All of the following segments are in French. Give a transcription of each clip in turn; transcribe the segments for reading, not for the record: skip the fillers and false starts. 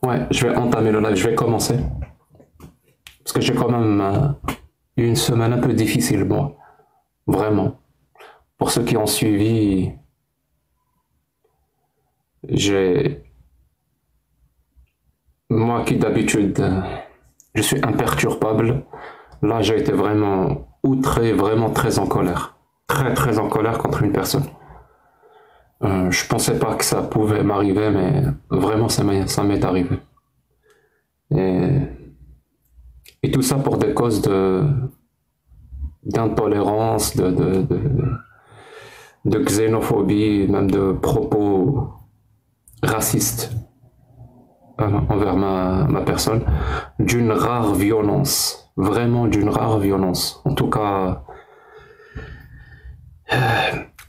Ouais, je vais entamer le live, je vais commencer. Parce que j'ai quand même eu une semaine un peu difficile, moi. Vraiment. Pour ceux qui ont suivi, j'ai. Moi qui d'habitude, je suis imperturbable. Là, j'ai été vraiment outré, vraiment très en colère. Très, très en colère contre une personne. Je pensais pas que ça pouvait m'arriver, mais vraiment, ça m'est arrivé. Et, et tout ça pour des causes d'intolérance, de xénophobie, même de propos racistes envers ma personne, d'une rare violence, vraiment d'une rare violence. En tout cas,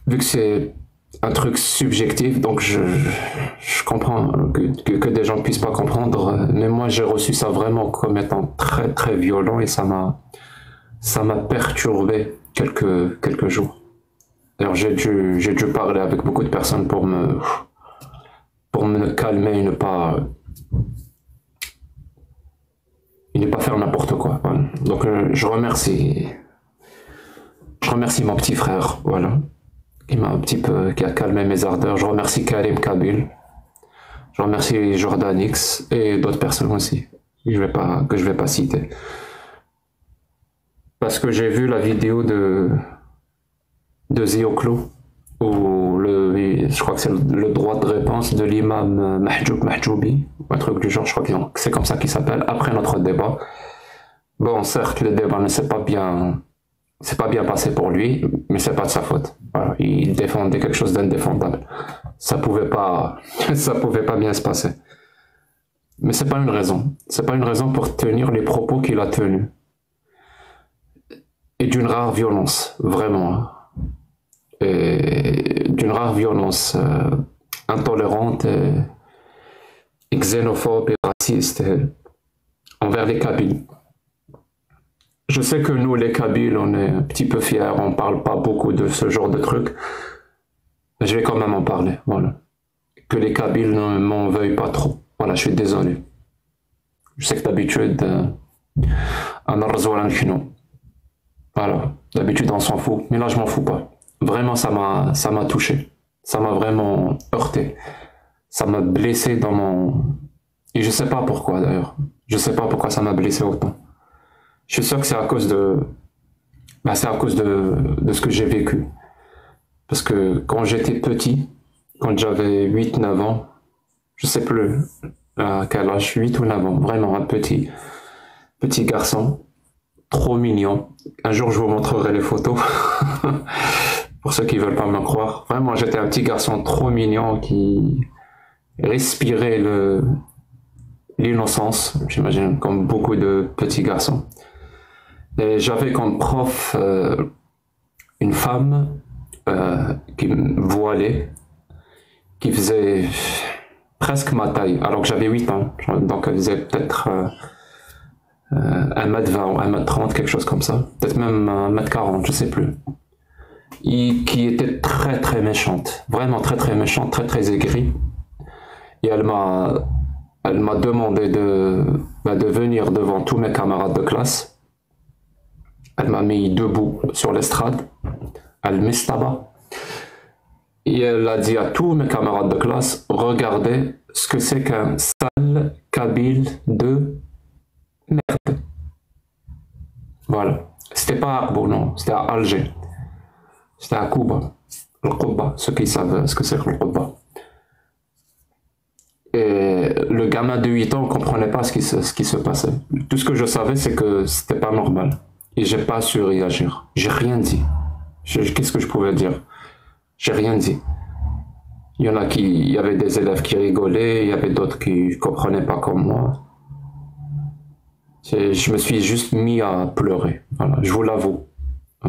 vu que c'est un truc subjectif, donc je comprends que des gens ne puissent pas comprendre, mais moi j'ai reçu ça vraiment comme étant très très violent et ça m'a perturbé quelques jours. Alors j'ai dû parler avec beaucoup de personnes pour me calmer et ne pas faire n'importe quoi. Voilà. Donc je remercie mon petit frère, voilà, qui m'a un petit peu, qui a calmé mes ardeurs. Je remercie Karim Kabil, je remercie Jordan X et d'autres personnes aussi, que je vais pas citer. Parce que j'ai vu la vidéo de Zioclo, où je crois que c'est le droit de réponse de l'imam Mahjoub Mahjoubi, un truc du genre, je crois que c'est comme ça qu'il s'appelle, après notre débat. Bon, certes, le débat ne s'est pas bien passé pour lui, mais c'est pas de sa faute. Voilà, il défendait quelque chose d'indéfendable. Ça pouvait pas bien se passer. Mais c'est pas une raison. C'est pas une raison pour tenir les propos qu'il a tenus. Et d'une rare violence, vraiment. Et d'une rare violence intolérante et xénophobe et raciste envers les Kabyles. Je sais que nous, les Kabyles, on est un petit peu fiers, on parle pas beaucoup de ce genre de trucs, mais je vais quand même en parler, voilà. Que les Kabyles ne m'en veuillent pas trop. Voilà, je suis désolé. Je sais que d'habitude, voilà, d'habitude on s'en fout, mais là je m'en fous pas. Vraiment, ça m'a touché. Ça m'a vraiment heurté. Ça m'a blessé dans mon... Et je sais pas pourquoi d'ailleurs. Je sais pas pourquoi ça m'a blessé autant. Je suis sûr que c'est à cause c'est à cause de ce que j'ai vécu. Parce que quand j'étais petit, quand j'avais 8 9 ans, je sais plus à quel âge, 8 ou 9 ans, vraiment un petit garçon, trop mignon. Un jour je vous montrerai les photos. Pour ceux qui veulent pas me croire. Vraiment, j'étais un petit garçon trop mignon qui respirait l'innocence, j'imagine, comme beaucoup de petits garçons. Et j'avais comme prof une femme qui me voilait, qui faisait presque ma taille, alors que j'avais 8 ans. Donc elle faisait peut-être 1m20 ou 1m30, quelque chose comme ça. Peut-être même 1m40, je sais plus. Et qui était très très méchante, vraiment très très méchante, très très aigrie. Et elle m'a demandé de venir devant tous mes camarades de classe. Elle m'a mis debout sur l'estrade, elle m'estaba. Et elle a dit à tous mes camarades de classe, regardez ce que c'est qu'un sale kabyle de merde. Voilà. C'était pas à Arbo, non, c'était à Alger. C'était à Cuba, le Quba, ceux qui savent ce que c'est que le Quba. Et le gamin de 8 ans ne comprenait pas ce qui se passait. Tout ce que je savais, c'est que c'était pas normal. Et j'ai pas su réagir. J'ai rien dit. Qu'est-ce que je pouvais dire? J'ai rien dit. Il y avait des élèves qui rigolaient, il y avait d'autres qui comprenaient pas comme moi. Je me suis juste mis à pleurer. Voilà, je vous l'avoue.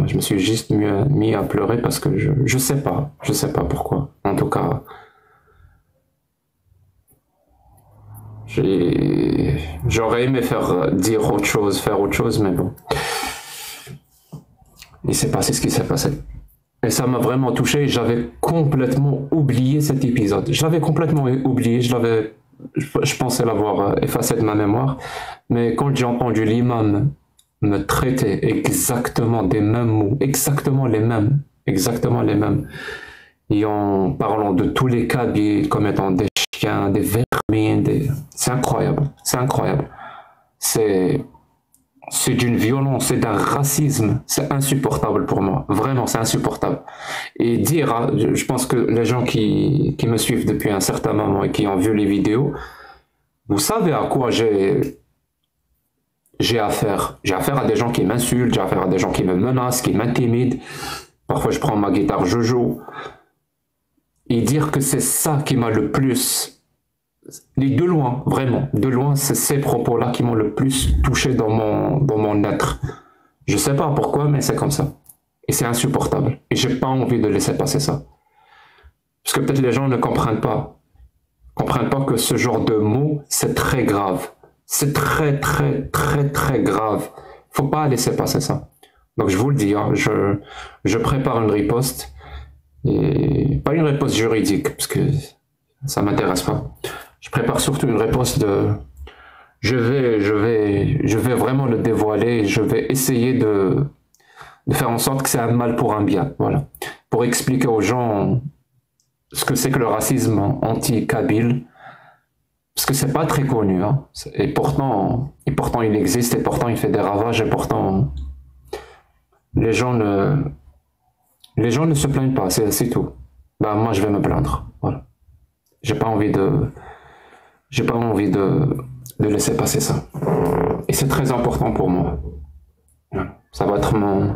Je me suis juste mis à pleurer parce que je sais pas pourquoi. En tout cas, j'aurais aimé dire autre chose, faire autre chose, mais bon. Il s'est passé ce qui s'est passé. Et ça m'a vraiment touché, j'avais complètement oublié cet épisode. Je l'avais complètement oublié, je l'avais je pensais l'avoir effacé de ma mémoire, mais quand j'ai entendu l'imam me traiter exactement des mêmes mots, exactement les mêmes, et en parlant de tous les Kabyles comme étant des chiens, des vermines, c'est incroyable, c'est incroyable. C'est c'est d'une violence, c'est d'un racisme, c'est insupportable pour moi. Vraiment, c'est insupportable. Et dire, hein, je pense que les gens qui me suivent depuis un certain moment et qui ont vu les vidéos, vous savez à quoi j'ai affaire. J'ai affaire à des gens qui m'insultent, j'ai affaire à des gens qui me menacent, qui m'intimident. Parfois, je prends ma guitare, je joue. Et dire que c'est ça qui m'a le plus, et de loin, vraiment, de loin, c'est ces propos-là qui m'ont le plus touché dans mon être. Je sais pas pourquoi, mais c'est comme ça. Et c'est insupportable. Et j'ai pas envie de laisser passer ça. Parce que peut-être les gens ne comprennent pas que ce genre de mots, c'est très grave. C'est très, très, très, très grave. Faut pas laisser passer ça. Donc je vous le dis, hein, je prépare une riposte. Et pas une riposte juridique, parce que ça m'intéresse pas. Je prépare surtout une réponse de je vais vraiment le dévoiler, je vais essayer de faire en sorte que c'est un mal pour un bien, voilà. Pour expliquer aux gens ce que c'est que le racisme anti-kabyle, parce que c'est pas très connu, hein. Et pourtant il existe, et pourtant il fait des ravages, et pourtant les gens ne se plaignent pas, c'est tout. Ben, moi je vais me plaindre, voilà. J'ai pas envie de laisser passer ça. Et c'est très important pour moi. Ça va être mon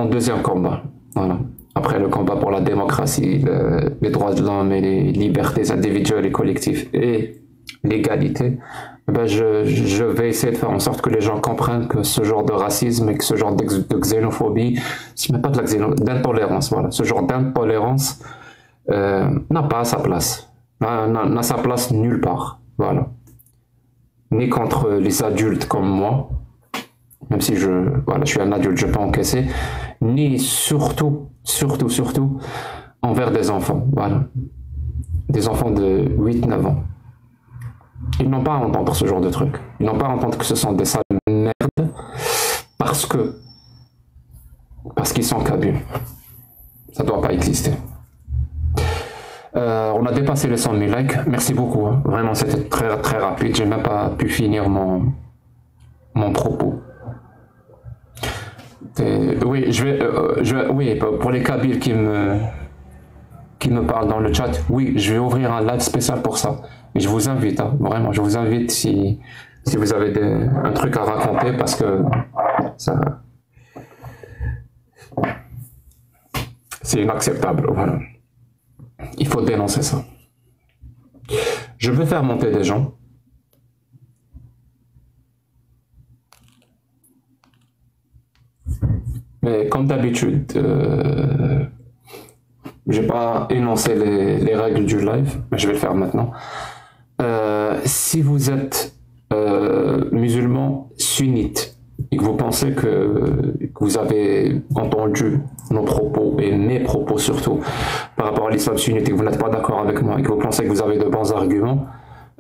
deuxième combat. Voilà. Après le combat pour la démocratie, les droits de l'homme et les libertés individuelles et collectives et l'égalité, ben je vais essayer de faire en sorte que les gens comprennent que ce genre de racisme et que ce genre de xénophobie, si même pas d'intolérance, voilà, ce genre d'intolérance n'a pas sa place. N'a sa place nulle part. Voilà. Ni contre les adultes comme moi, même si je suis un adulte, je peux encaisser, ni surtout envers des enfants. Voilà. Des enfants de 8-9 ans. Ils n'ont pas à entendre ce genre de truc. Ils n'ont pas à entendre que ce sont des sales merdes parce qu'ils sont kabyles. Ça ne doit pas exister. On a dépassé les 100 000 likes. Merci beaucoup. Hein. Vraiment, c'était très, très rapide. J'ai même pas pu finir mon propos. Oui, oui, pour les Kabyles qui me parlent dans le chat, oui, je vais ouvrir un live spécial pour ça. Et je vous invite, hein, vraiment, je vous invite si vous avez un truc à raconter, parce que ça, c'est inacceptable. Voilà. Il faut dénoncer ça. Je vais faire monter des gens. Mais comme d'habitude, j'ai pas énoncé les règles du live, mais je vais le faire maintenant. Si vous êtes musulman sunnite et que vous pensez que vous avez entendu nos propos, et mes propos surtout, par rapport à l'islam sunnite, et que vous n'êtes pas d'accord avec moi, et que vous pensez que vous avez de bons arguments,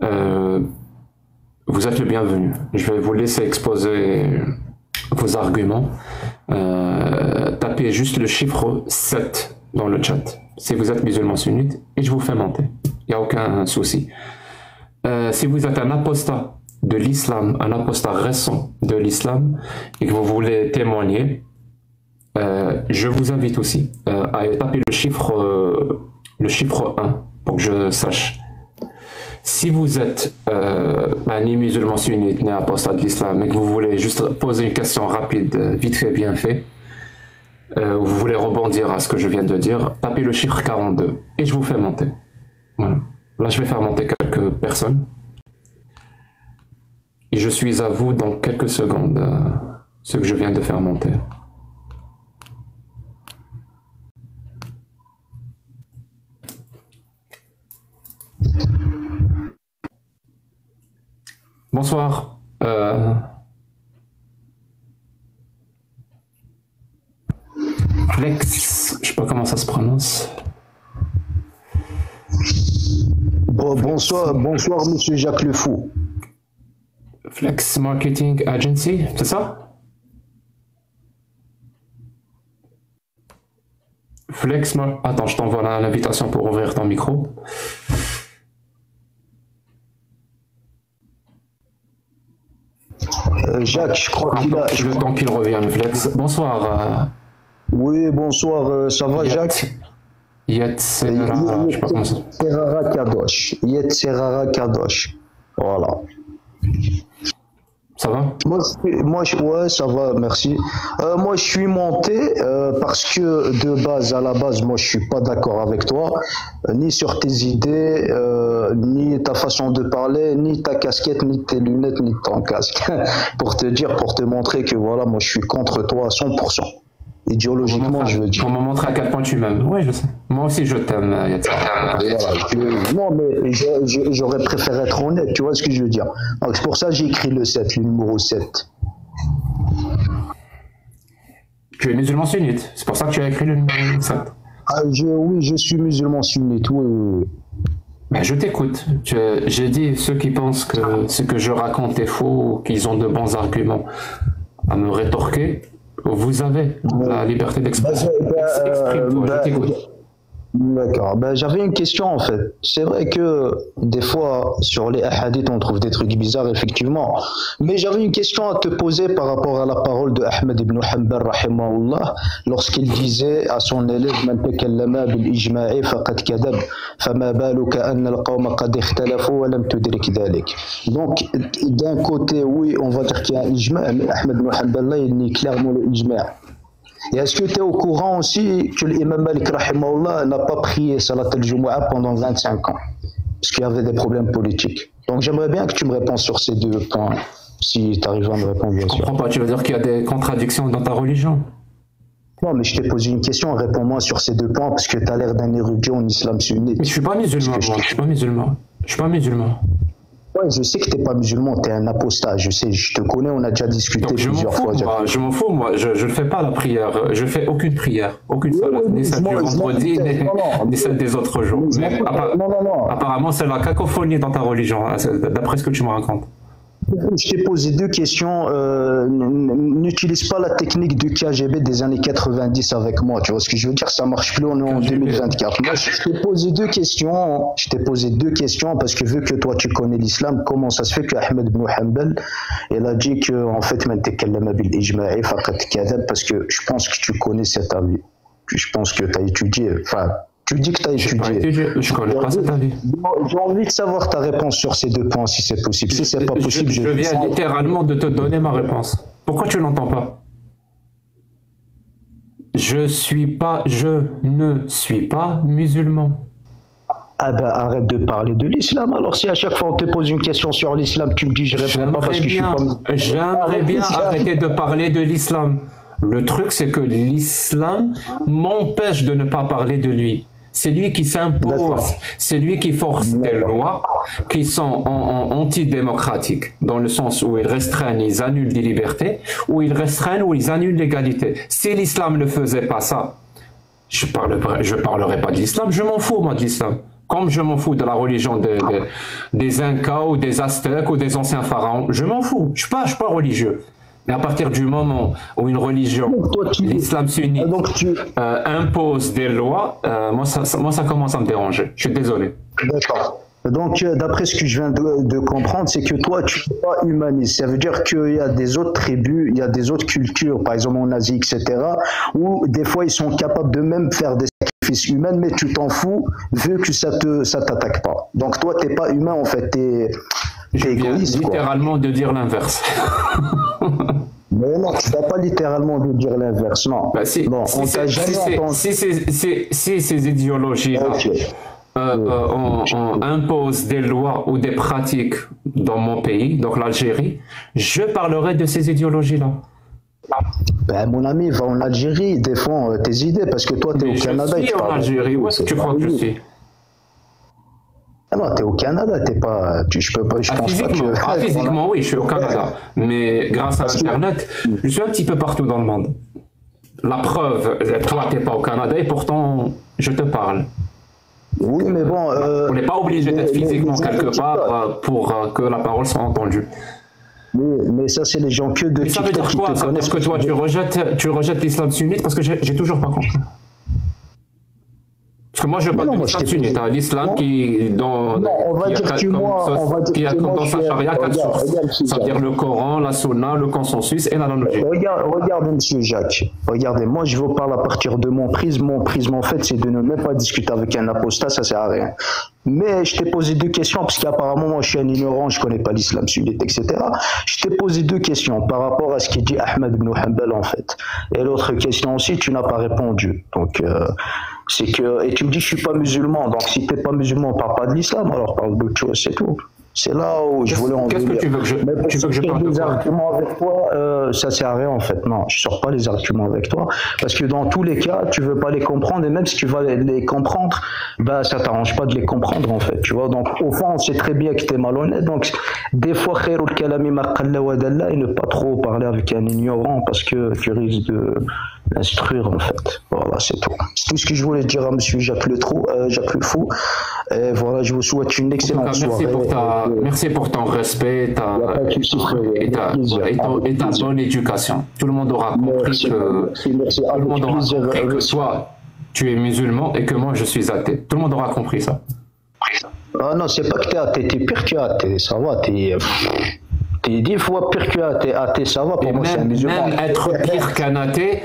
vous êtes le bienvenu. Je vais vous laisser exposer vos arguments. Tapez juste le chiffre 7 dans le chat si vous êtes musulman sunnite, et je vous fais monter. Il n'y a aucun souci. Si vous êtes un apostat de l'islam, un apostat récent de l'islam, et que vous voulez témoigner, je vous invite aussi à taper le chiffre 1 pour que je sache. Si vous êtes ni musulman sunnite ni apostat de l'islam, et que vous voulez juste poser une question rapide, vite fait, bien fait, vous voulez rebondir à ce que je viens de dire, tapez le chiffre 42 et je vous fais monter. Voilà. Là, je vais faire monter quelques personnes. Et je suis à vous dans quelques secondes, ce que je viens de faire monter. Bonsoir. Flex, je sais pas comment ça se prononce. Flex, Bonsoir, monsieur Jacques Le Fou. Flex Marketing Agency, c'est ça? Attends, je t'envoie l'invitation pour ouvrir ton micro. Jacques, je crois qu'il a. Le temps qu'il revienne, Flex. Bonsoir. Oui, bonsoir, ça va, Jacques? Yetzerara, je sais pas comment ça. Yetzerara Kadosh. Yetzerara Kadosh. Voilà. Ça va? Ouais, ça va, merci. Moi, je suis monté parce que à la base, moi, je suis pas d'accord avec toi, ni sur tes idées, ni ta façon de parler, ni ta casquette, ni tes lunettes, ni ton casque. Pour te montrer que voilà, moi, je suis contre toi à 100%. Idéologiquement, je veux dire. Pour me montrer à quel point tu m'aimes. Oui, je sais. Moi aussi, je t'aime, Yetzerara. Non, mais j'aurais préféré être honnête, tu vois ce que je veux dire. Donc, c'est pour ça que j'ai écrit le numéro 7. Tu es musulman sunnite. C'est pour ça que tu as écrit le numéro 7. Oui, je suis musulman sunnite, oui. Ben, je t'écoute. J'ai dit ceux qui pensent que ce que je raconte est faux, qu'ils ont de bons arguments à me rétorquer. Vous avez la liberté d'expression. Exprime-toi, je t'écoute. D'accord. J'avais une question en fait. C'est vrai que des fois sur les hadiths on trouve des trucs bizarres effectivement. Mais j'avais une question à te poser par rapport à la parole de Ahmed ibn Hanbal rahimahullah lorsqu'il disait à son élève man takallama bil ijma'i faqad kadab fama baluka anna al qawma qad ikhtalafu wa lam tudrik dhalik. Donc d'un côté oui, on va dire qu'il y a un ijma' mais Ahmed ibn Hanbal là il nie clairement le ijma'. Et est-ce que tu es au courant aussi que l'imam Malik rahimahullah n'a pas prié Salat al-Jumu'ah pendant 25 ans parce qu'il y avait des problèmes politiques. Donc j'aimerais bien que tu me répondes sur ces deux points, si tu arrives à me répondre bien sûr. Je comprends pas, tu veux dire qu'il y a des contradictions dans ta religion? Non, mais je t'ai posé une question, réponds-moi sur ces deux points parce que tu as l'air d'un érudit en islam sunnite. Mais je suis pas musulman, moi, je suis pas musulman. Je suis pas musulman. Ouais, je sais que t'es pas musulman, t'es un apostat, je sais, je te connais, on a déjà discuté plusieurs fois. Je m'en fous, moi, je ne fais pas la prière, je fais aucune prière, aucune salat, ni celle du vendredi, ni celle des autres jours. Mais apparemment, c'est la cacophonie dans ta religion, d'après ce que tu me racontes. Je t'ai posé deux questions. N'utilise pas la technique du KGB des années 90 avec moi. Tu vois ce que je veux dire? Ça marche plus, on est en 2024. Moi, je t'ai posé deux questions. Je t'ai posé deux questions parce que vu que toi tu connais l'islam, comment ça se fait que Ahmed ibn Hanbal, il a dit que en fait, man takallama bil ijma'i faqad kadhab, parce que je pense que tu connais cet avis. Je pense que tu as étudié. Enfin, tu dis que tu as étudié. Je connais pas cet avis. J'ai envie de savoir ta réponse sur ces deux points, si c'est possible. Si c'est pas possible, je viens littéralement de te donner ma réponse. Pourquoi tu l'entends pas? Je ne suis pas musulman. Ah arrête de parler de l'islam. Alors si à chaque fois on te pose une question sur l'islam, tu me dis je réponds pas parce que je suis pas musulman. J'aimerais bien arrêter de parler de l'islam. Le truc, c'est que l'islam m'empêche de ne pas parler de lui. C'est lui qui s'impose, c'est lui qui force des lois qui sont antidémocratiques, dans le sens où ils restreignent, ils annulent des libertés, où ils restreignent, où ils annulent l'égalité. Si l'islam ne faisait pas ça, je parlerais pas de l'islam, je m'en fous moi de l'islam. Comme je m'en fous de la religion des Incas ou des Aztèques ou des anciens pharaons, je m'en fous, je suis pas religieux. Mais à partir du moment où une religion, l'islam sunnite, impose des lois, moi ça commence à me déranger. Je suis désolé. D'accord. Donc, d'après ce que je viens de comprendre, c'est que toi, tu n'es pas humaniste. Ça veut dire qu'il y a des autres tribus, il y a des autres cultures, par exemple en Asie, etc., où des fois ils sont capables de même faire des sacrifices humains, mais tu t'en fous vu que ça t'attaque pas. Donc toi, tu n'es pas humain en fait, t'es égoïste. Littéralement de dire l'inverse. Mais non, tu ne vas pas littéralement de dire l'inverse, non. Bah si, non, si ces idéologies-là on impose des lois ou des pratiques dans mon pays, donc l'Algérie, je parlerai de ces idéologies-là. Mon ami, va en Algérie, défends tes idées, parce que toi, tu es au Canada. Je suis en Algérie, où est-ce que tu crois que je suis? Ah non, t'es au Canada, t'es pas. Je peux pas. Je pense pas que. Physiquement, oui, je suis au Canada. Mais grâce à Internet, je suis un petit peu partout dans le monde. La preuve, toi, t'es pas au Canada et pourtant, je te parle. Oui, mais bon. On n'est pas obligé d'être physiquement quelque part pour que la parole soit entendue. Mais ça, c'est les gens que de TikTok. Ça veut dire quoi? Ça veut dire que toi, tu rejettes l'islam sunnite parce que j'ai toujours pas compris. Parce que moi, je parle de l'islam sunnite, l'islam qui, dans sa charia, 4 sources. Ça veut dire le Coran, la Sunna, le consensus et l'analogie. Regardez, monsieur Jacques. Regardez, moi, je vous parle à partir de mon prisme. Mon prisme, en fait, c'est de ne même pas discuter avec un apostat, ça sert à rien. Mais je t'ai posé 2 questions, parce qu'apparemment, moi, je suis un ignorant, je connais pas l'islam sunnite, etc. Je t'ai posé 2 questions par rapport à ce qu'il dit Ahmed ibn Hanbal, en fait. Et l'autre question aussi, tu n'as pas répondu. Donc, c'est que, et tu me dis, je suis pas musulman. Donc, si t'es pas musulman, on parle pas de l'islam, alors parle d'autre chose, c'est tout. C'est là où je voulais en venir. Qu'est-ce que tu veux que je parle de des quoi? arguments avec toi, ça sert à rien en fait. Non, je sors pas les arguments avec toi parce que dans tous les cas, tu veux pas les comprendre et même si tu vas les comprendre, bah ça t'arrange pas de les comprendre en fait. Tu vois. Donc au fond, on sait très bien que t'es malhonnête. Donc des fois, khairul kalami ma qalla wa dalla, et ne pas trop parler avec un ignorant parce que tu risques de l'instruire en fait. Voilà, c'est tout. C'est tout ce que je voulais dire à monsieur Jacques Le Fou. Et voilà, je vous souhaite une excellente soirée. Merci pour ton respect et ta bonne éducation. Tout le monde aura compris que toi, tu es musulman et que moi, je suis athée. Tout le monde aura compris ça. Ah non, c'est pas que t'es athée, t'es pire que athée, ça va, t'es 10 fois pire que athée, ça va, pour moi c'est un musulman. Même être pire qu'un athée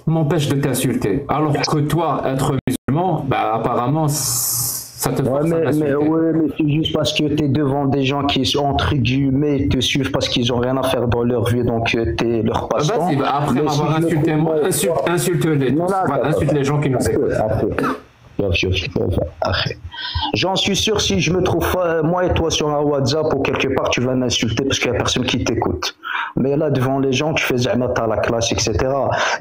m'empêche de t'insulter. Alors que toi, être musulman, bah apparemment, ça te force à m'insulter. Mais c'est juste parce que tu es devant des gens qui sont entre guillemets te suivent parce qu'ils n'ont rien à faire dans leur vie, donc tu es leur passe-temps. Après m'avoir insulté moi, insulte-les. Insulte les gens qui nous écoutent. J'en suis sûr, si je me trouve moi et toi sur un WhatsApp ou quelque part, tu vas m'insulter parce qu'il n'y a personne qui t'écoute. Mais là, devant les gens, tu fais z'ama à la classe, etc.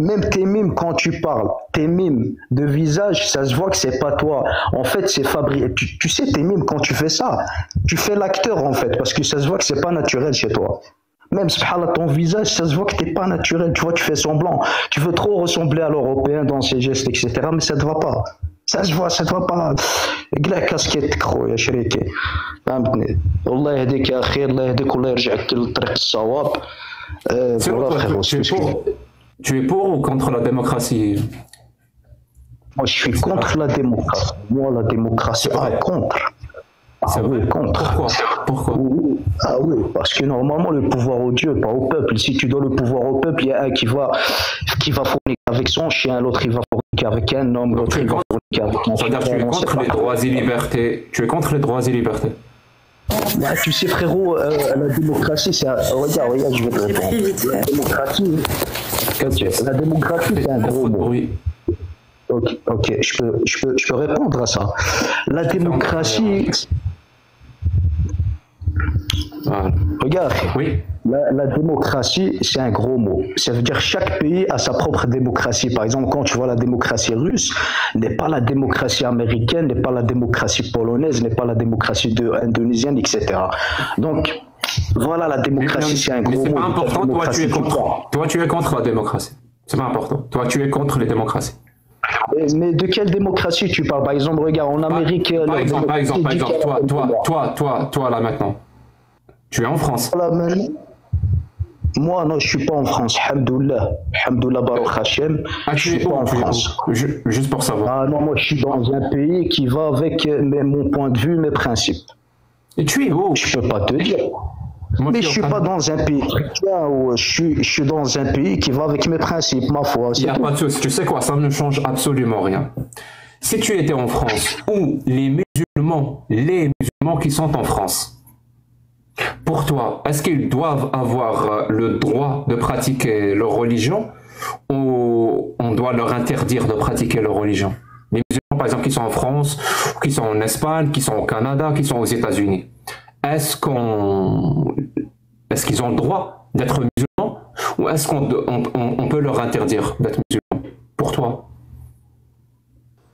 Même tes mimes, quand tu parles, tes mimes de visage, ça se voit que c'est pas toi. En fait, c'est fabriqué. Tu sais, tes mimes, quand tu fais ça, tu fais l'acteur, en fait, parce que ça se voit que c'est pas naturel chez toi. Même, subhanallah, ton visage, ça se voit que t'es pas naturel. Tu vois, tu fais semblant. Tu veux trop ressembler à l'Européen dans ses gestes, etc. Mais ça te va pas. Ça se voit, ça te va pas. قلع كاسكيتك خويا شريكي فهمتني الله يهديك يا اخي الله يهديك والله يرجعك للطريق الصواب. Tu es pour ou contre la démocratie? Moi je suis contre la démocratie. Moi la démocratie, contre. C'est vrai. Contre. Pourquoi? Ah oui, parce que normalement le pouvoir au Dieu, pas au peuple. Si tu donnes le pouvoir au peuple, il y a un qui va forniquer avec son chien, l'autre il va forniquer avec un homme, l'autre il va forniquer avec un chien. C'est-à-dire tu es contre les droits et libertés. Tu es contre les droits et libertés. Bah, tu sais frérot, la démocratie c'est regarde, je vais te répondre. La démocratie c'est un gros mot. Oui. Ok, je peux répondre à ça. La démocratie. Voilà. Regarde, oui. La démocratie, c'est un gros mot. Ça veut dire chaque pays a sa propre démocratie. Par exemple, quand tu vois la démocratie russe, n'est pas la démocratie américaine, n'est pas la démocratie polonaise, n'est pas la démocratie indonésienne, etc. Donc, voilà, la démocratie, c'est un gros mot. Mais c'est pas important, toi tu es contre la démocratie. C'est pas important. Toi tu es contre les démocraties. Mais de quelle démocratie tu parles? Par exemple, regarde, en Amérique... Par exemple, toi là maintenant, tu es en France. Moi, non, je suis pas en France. Alhamdoulilah. Alhamdoulilah, Baruch Hashem. Je suis pas en France. Juste pour savoir. Ah non, moi, je suis dans un pays qui va avec mon point de vue, mes principes. Et tu es où? Je peux pas te dire. Mais je suis pas dans un pays chrétien ou je suis dans un pays qui va avec mes principes, ma foi. Il n'y a pas de souci. Tu sais quoi, ça ne change absolument rien. Si tu étais en France, ou les musulmans qui sont en France, pour toi, est-ce qu'ils doivent avoir le droit de pratiquer leur religion ou on doit leur interdire de pratiquer leur religion? Les musulmans, par exemple, qui sont en France, qui sont en Espagne, qui sont au Canada, qui sont aux États-Unis. Est-ce qu'ils ont le droit d'être musulmans ou est-ce qu'on peut leur interdire d'être musulmans? Pour toi?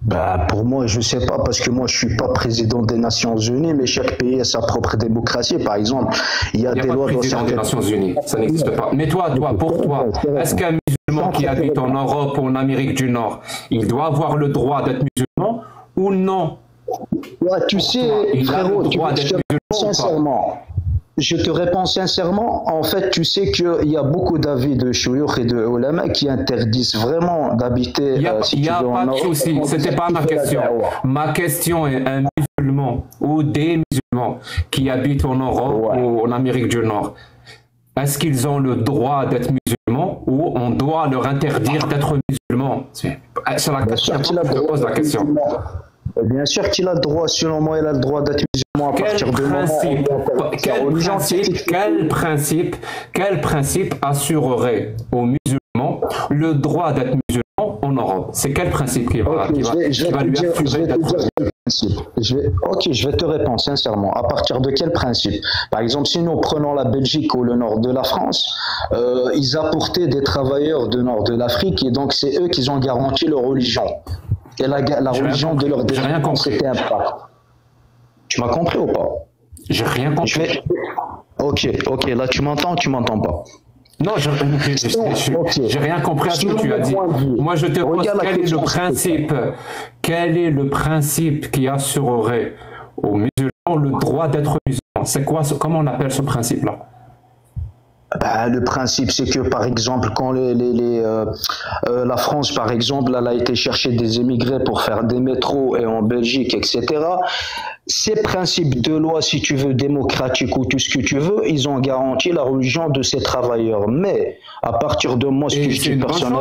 Bah, pour moi, je sais pas, parce que moi, je suis pas président des Nations Unies, mais chaque pays a sa propre démocratie. Par exemple, il y a des lois dans certaines... des Nations Unies, ça n'existe pas. Mais toi, pour toi, est-ce qu'un musulman qui habite en Europe ou en Amérique du Nord, il doit avoir le droit d'être musulman ou non? Ouais, tu sais, Il a frérot, le droit d'être musulman ou pas? sincèrement. Je te réponds sincèrement, en fait, tu sais qu'il y a beaucoup d'avis de chouyoukh et de ulama qui interdisent vraiment d'habiter, Il n'y a, si il y tu a veux, en pas de Europe. souci, c'était pas ma question. Ma question est un musulman ou des musulmans qui habitent en Europe Ouais. ou en Amérique du Nord. Est-ce qu'ils ont le droit d'être musulmans ou on doit leur interdire d'être musulmans? C'est la Bien question, sûr qu'il a le je te droit pose la d'être question. musulman. Bien sûr qu'il a le droit, selon moi, il a le droit d'être musulman à Quel partir du moment où principe, il interdit sa religion. quel principe assurerait aux musulmans le droit d'être musulman en Europe? C'est quel principe qui va, Ok, je vais te lui dire assurer d'être quel principe. Ok, je vais te répondre sincèrement. À partir de quel principe? Par exemple, si nous prenons la Belgique ou le nord de la France, ils apportaient des travailleurs du nord de l'Afrique et donc c'est eux qui ont garanti leur religion. Et la religion de leur J'ai rien descendants, compris. c'était un pacte. Tu m'as compris ou pas? J'ai rien Je compris. vais... Ok, là tu m'entends ou tu m'entends pas? Non, j'ai rien compris à ce que tu as dit. Moi, je te pose quel est le principe qui assurerait aux musulmans le droit d'être musulmans? C'est quoi, comment on appelle ce principe-là? Ben, le principe, c'est que par exemple, quand la France, par exemple, elle a été chercher des émigrés pour faire des métros et en Belgique, etc. Ces principes de loi, si tu veux, démocratiques ou tout ce que tu veux, ils ont garanti la religion de ces travailleurs. Mais à partir de moi, ce que je dis personnellement,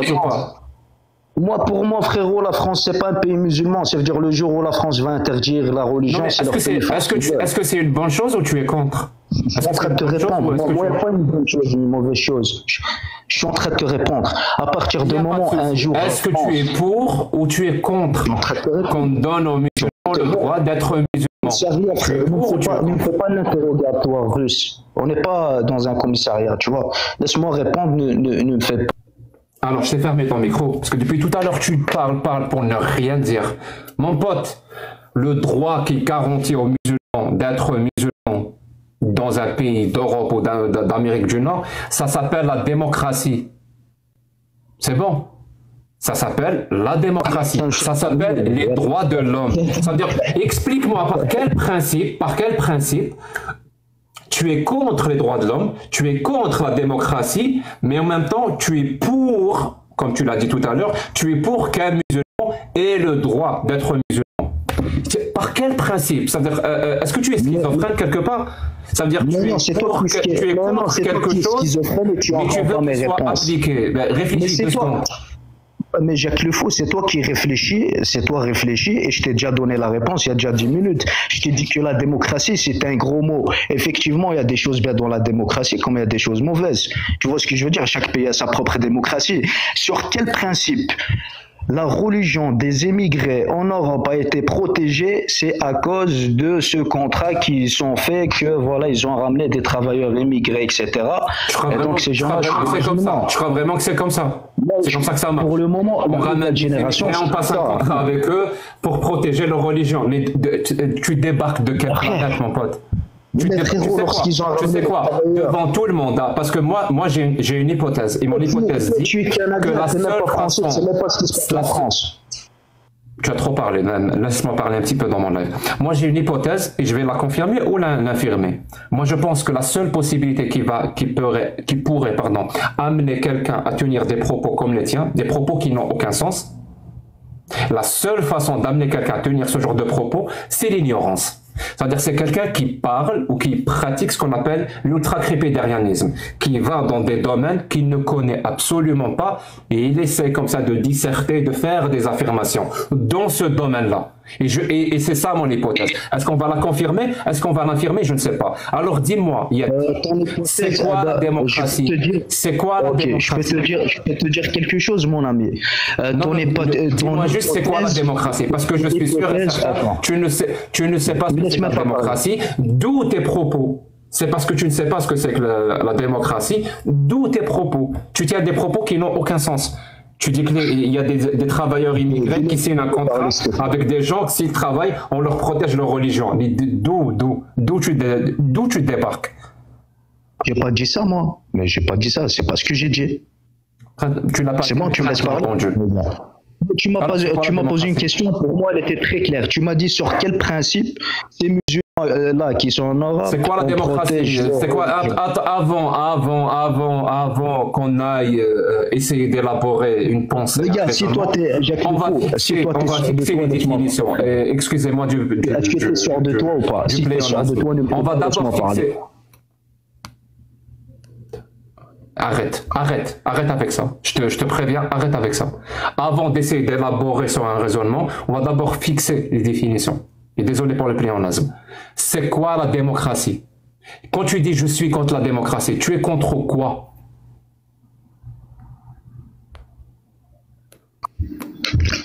pour moi, frérot, la France, c'est pas un pays musulman. Ça veut dire le jour où la France va interdire la religion, c'est leur pays. Est-ce que c'est une bonne chose ou tu es contre? Je suis en train de te répondre. Moi, pas une bonne chose, une mauvaise chose. Je suis en train de te répondre. À partir du moment, un jour. Est-ce que tu es pour ou tu es contre qu'on donne aux musulmans le droit d'être musulmans? Commissariat, ne fais pas l'interrogatoire russe. On n'est pas dans un commissariat, tu vois. Laisse-moi répondre, ne me fais pas. Alors, je t'ai fermé ton micro, parce que depuis tout à l'heure, tu parles pour ne rien dire. Mon pote, le droit qui garantit aux musulmans d'être musulmans dans un pays d'Europe ou d'Amérique du Nord, ça s'appelle la démocratie. C'est bon. Ça s'appelle la démocratie. Ça s'appelle les droits de l'homme. Ça veut dire, explique-moi par quel principe tu es contre les droits de l'homme, tu es contre la démocratie, mais en même temps, tu es pour, comme tu l'as dit tout à l'heure, tu es pour qu'un musulman ait le droit d'être musulman. Par quel principe? Ça veut dire, est-ce que tu es schizophrène quelque part? Ça veut dire que tu es contre quelque chose, mais tu veux qu'il soit appliqué. Ben, réfléchis 2 secondes. Mais Jacques Le Fou, c'est toi qui réfléchis, et je t'ai déjà donné la réponse il y a déjà 10 minutes. Je t'ai dit que la démocratie, c'est un gros mot. Effectivement, il y a des choses bien dans la démocratie, comme il y a des choses mauvaises. Tu vois ce que je veux dire? Chaque pays a sa propre démocratie. Sur quel principe la religion des émigrés en Europe a été protégée? C'est à cause de ce contrat qu'ils sont faits, que voilà, ils ont ramené des travailleurs émigrés, etc. Et donc ces gens-là, je crois vraiment que c'est comme ça. C'est comme ça que ça marche. Pour le moment, on ramène des générations et on passe un contrat avec eux pour protéger leur religion. Mais tu débarques de quelle planète, mon pote? Tu sais quoi, devant tout le monde, hein, parce que moi j'ai une hypothèse, et mon hypothèse dit que la seule façon... C'est même pas ce qui se passe en France. Tu as trop parlé, laisse-moi parler un petit peu dans mon live. Moi j'ai une hypothèse, et je vais la confirmer ou l'infirmer. Moi je pense que la seule possibilité qui pourrait amener quelqu'un à tenir des propos comme les tiens, des propos qui n'ont aucun sens, la seule façon d'amener quelqu'un à tenir ce genre de propos, c'est l'ignorance. C'est-à-dire c'est quelqu'un qui parle ou qui pratique ce qu'on appelle l'ultra-crépédérianisme, qui va dans des domaines qu'il ne connaît absolument pas et il essaie comme ça de disserter, de faire des affirmations dans ce domaine-là. Et c'est ça mon hypothèse. Est-ce qu'on va la confirmer? Est-ce qu'on va l'infirmer? Je ne sais pas. Alors dis-moi, c'est quoi la démocratie? C'est quoi la démocratie? Je peux te dire quelque chose, mon ami. Dis-moi juste c'est quoi la démocratie? Parce que je suis sûr et certain, tu ne sais pas ce que c'est la démocratie. D'où tes propos? C'est parce que tu ne sais pas ce que c'est que la démocratie. D'où tes propos? Tu tiens des propos qui n'ont aucun sens. Tu dis qu'il y a des travailleurs immigrés qui signent un contrat avec des gens que s'ils travaillent, on leur protège leur religion. D'où tu débarques? J'ai pas dit ça, moi. Mais j'ai pas dit ça. C'est pas ce que j'ai dit. Tu n'as pas. C'est moi, tu me laisses parler. Tu m'as Alors, c'est quoi tu la m'as posé une démocratie? question, pour moi, elle était très claire. Tu m'as dit sur quel principe ces musulmans-là qui sont en Europe, C'est quoi la on démocratie? protège leur C'est quoi religion. avant qu'on aille essayer d'élaborer une pensée, un Regarde, si toi raisonnement, t'es, Jacques on va Lecourt, si fixer, toi on t'es va sûr de fixer toi, les laisse-moi définitions. parler. Excusez-moi Est-ce que tu es sûr de toi ou pas? du Si tu es sûr de pléonasme. toi, ne me On coupe va pas, laisse-moi d'abord parler. fixer. Arrête avec ça. Je te préviens, arrête avec ça. Avant d'essayer d'élaborer sur un raisonnement, on va d'abord fixer les définitions. Et désolé pour le pléonasme. C'est quoi la démocratie? Quand tu dis je suis contre la démocratie, tu es contre quoi?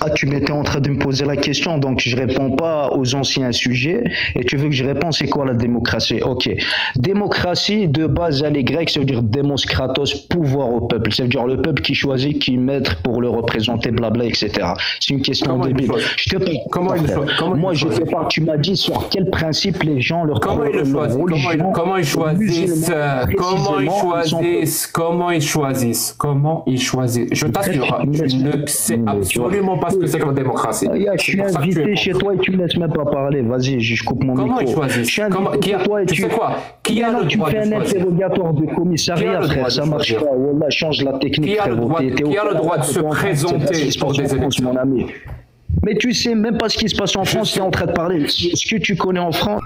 Ah, tu m'étais en train de me poser la question, donc je réponds pas aux anciens sujets, et tu veux que je réponde, c'est quoi la démocratie? Ok. Démocratie, de base, elle est grecque, ça veut dire démos kratos, pouvoir au peuple. Ça veut dire le peuple qui choisit qui mettre pour le représenter, blabla, etc. C'est une question Comment il débile. choisit? Je te parle, Comment il frère. choisit? Comment il Moi, je choisit? sais pas, tu m'as dit sur quel principe les gens, Comment ils le leur choisissent? religion, Comment ils choisissent? Comment ils choisissent? Comment ils choisissent? Je t'assure, tu ne sais absolument pas ce que c'est que la démocratie. Je suis invité chez toi et tu me laisses même pas parler. Vas-y, je coupe mon Comment micro. ils choisissent? Je suis invité chez toi et Tu sais quoi? Qui a le tu droit fais de un choisir? interrogatoire de Qui a commissariat, le droit frère. de Ça marche choisir? pas. Wallah, change la technique, Qui a le frérot. droit, qui a le droit de se présenter pour des élections? Mon ami. Mais tu sais même pas ce qui se passe en France, tu es en train de parler. Ce que tu connais en France.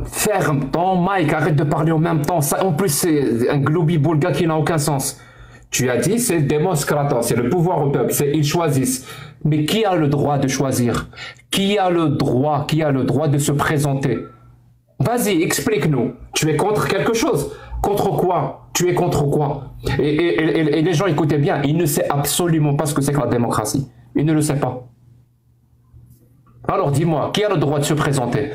Ferme ton mic, arrête de parler en même temps. Ça, en plus, c'est un globi-boulga qui n'a aucun sens. Tu as dit c'est démocratie, c'est le pouvoir au peuple, c'est ils choisissent. Mais qui a le droit de choisir? Qui a le droit de se présenter? Vas-y, explique-nous. Tu es contre quelque chose? Contre quoi? Tu es contre quoi? Et les gens, écoutez bien, ils ne savent absolument pas ce que c'est que la démocratie. Ils ne le savent pas. Alors dis-moi, qui a le droit de se présenter?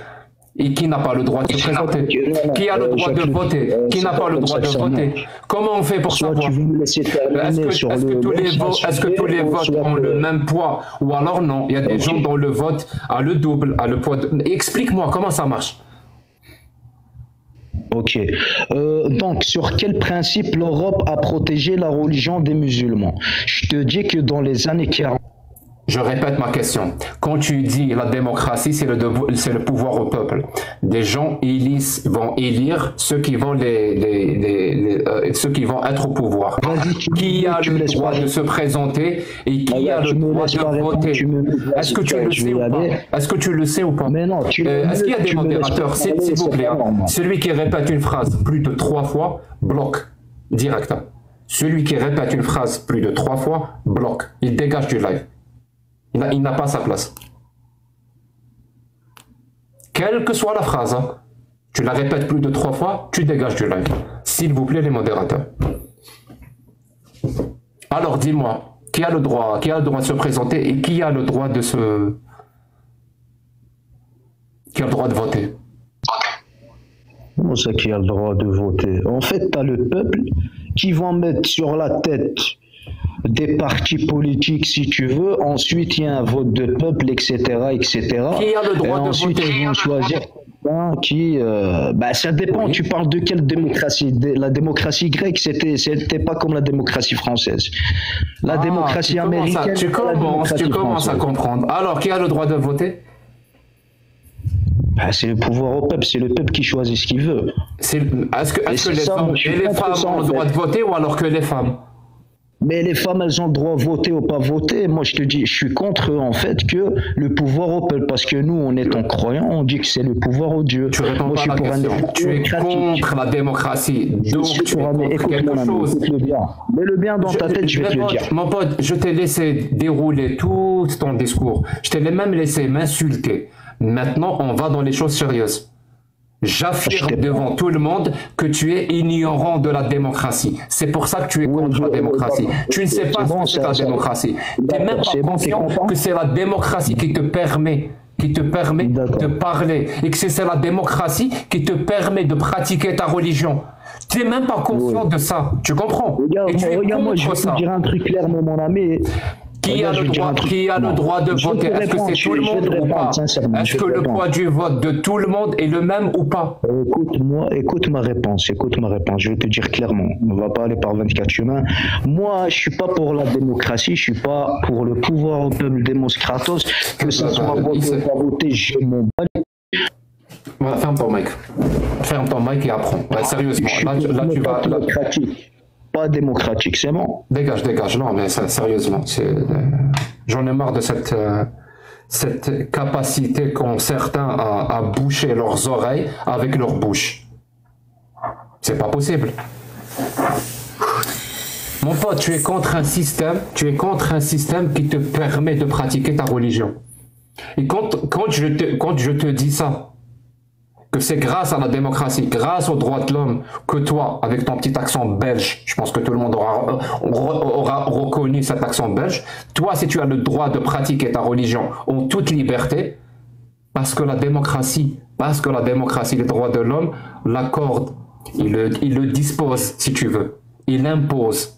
Et qui n'a pas le droit de se présenter? Qui a le droit de voter? Qui n'a pas le droit de voter? Comment on fait pour Soit savoir? tu veux me laisser terminer sur Est-ce que tous les le est-ce que tous les votes ont le même poids? Ou alors non, il y a des gens dont le vote a le double, a le poids de... Explique-moi comment ça marche. Ok. Donc, sur quel principe l'Europe a protégé la religion des musulmans? Je te dis que dans les années 40, Je répète ma question. Quand tu dis la démocratie, c'est le pouvoir au peuple. Des gens vont élire ceux qui vont ceux qui vont être au pouvoir. Vas-y, Qui a tu me le laisses droit parler. de se présenter et qui a Regarde, le tu me droit laisses de pas répondre, voter? tu me- Est-ce que tu le je sais vais ou y pas? aller. Est-ce que tu le sais ou pas? Mais non, Est-ce qu'il y a des tu me laisses modérateurs? pas S'il parler, vous plaît, c'est pas normal. celui qui répète une phrase plus de 3 fois, bloque direct. Celui qui répète une phrase plus de 3 fois, bloque. Il dégage du live. Il n'a pas sa place. Quelle que soit la phrase, hein, tu la répètes plus de 3 fois, tu dégages du live. S'il vous plaît, les modérateurs. Alors dis-moi, qui a le droit de se présenter et qui a le droit de qui a le droit de voter? Comment ça qui a le droit de voter? En fait, tu as le peuple qui va mettre sur la tête des partis politiques, si tu veux. Ensuite, il y a un vote de peuple, etc., etc. Qui a le droit Et de ensuite, voter? ils vont choisir quelqu'un qui... ça dépend. Oui. Tu parles de quelle démocratie? La démocratie grecque, c'était pas comme la démocratie française. La démocratie américaine... Tu c'est la démocratie commences à française. comprendre. Alors, qui a le droit de voter? C'est le pouvoir au peuple. C'est le peuple qui choisit ce qu'il veut. Est-ce que c'est les ça, hommes moi, je suis et les contre femmes ça, ont en le fait. droit de voter ou alors que les femmes? Mais les femmes, elles ont le droit de voter ou pas voter. Moi, je te dis, je suis contre en fait que le pouvoir au peuple, parce que nous, en étant croyants, on dit que c'est le pouvoir au Dieu. Tu réponds Moi, pas je à suis la pour un question. État Tu es démocratique. contre la démocratie. Donc, Je suis tu es pour un- contre écoute, quelque mon ami, chose. écoute le bien. Mets le bien dans ta tête, je vais te le dire. Mon pote, je t'ai laissé dérouler tout ton discours. Je t'ai même laissé m'insulter. Maintenant, on va dans les choses sérieuses. J'affirme Je t'ai- devant tout le monde que tu es ignorant de la démocratie. C'est pour ça que tu es contre la démocratie. Tu ne sais pas C'est bon, ce que c'est la ça- démocratie. Tu n'es même D'accord, pas c'est bon, t'es conscient content que c'est la démocratie qui te permet D'accord. de parler et que c'est la démocratie qui te permet de pratiquer ta religion. Tu n'es même pas conscient de ça. Tu comprends? Et tu es Regarde, moi, je vais contre te ça. dire un truc clairement, mon ami. Qui a Regarde, je le vais te dire droit, un truc. qui a le droit de Je vais voter? te Est-ce que répondre, c'est tout le je vais monde te ou répondre, pas? sincèrement, Est-ce je vais que te le répondre. poids du vote de tout le monde est le même ou pas? Écoute ma réponse, je vais te dire clairement, on va pas aller par 24 humains. Moi, je suis pas pour la démocratie, je suis pas pour le pouvoir au peuple Demos Kratos, que ça soit voté ou pas voté, je m'en bats. Voilà, ferme ton mic. Ferme ton mic et apprends. Ouais, sérieusement, là, tu vas... là- Pas démocratique, c'est bon. Dégage, dégage. Non, mais sérieusement, j'en ai marre de cette capacité qu'ont certains à boucher leurs oreilles avec leur bouche. C'est pas possible. Mon pote, tu es contre un système qui te permet de pratiquer ta religion. Et quand je te dis ça, que c'est grâce à la démocratie, grâce aux droits de l'homme, que toi, avec ton petit accent belge, je pense que tout le monde aura reconnu cet accent belge, toi, si tu as le droit de pratiquer ta religion en toute liberté, parce que la démocratie, les droits de l'homme l'accorde, il le dispose, si tu veux, il l'impose.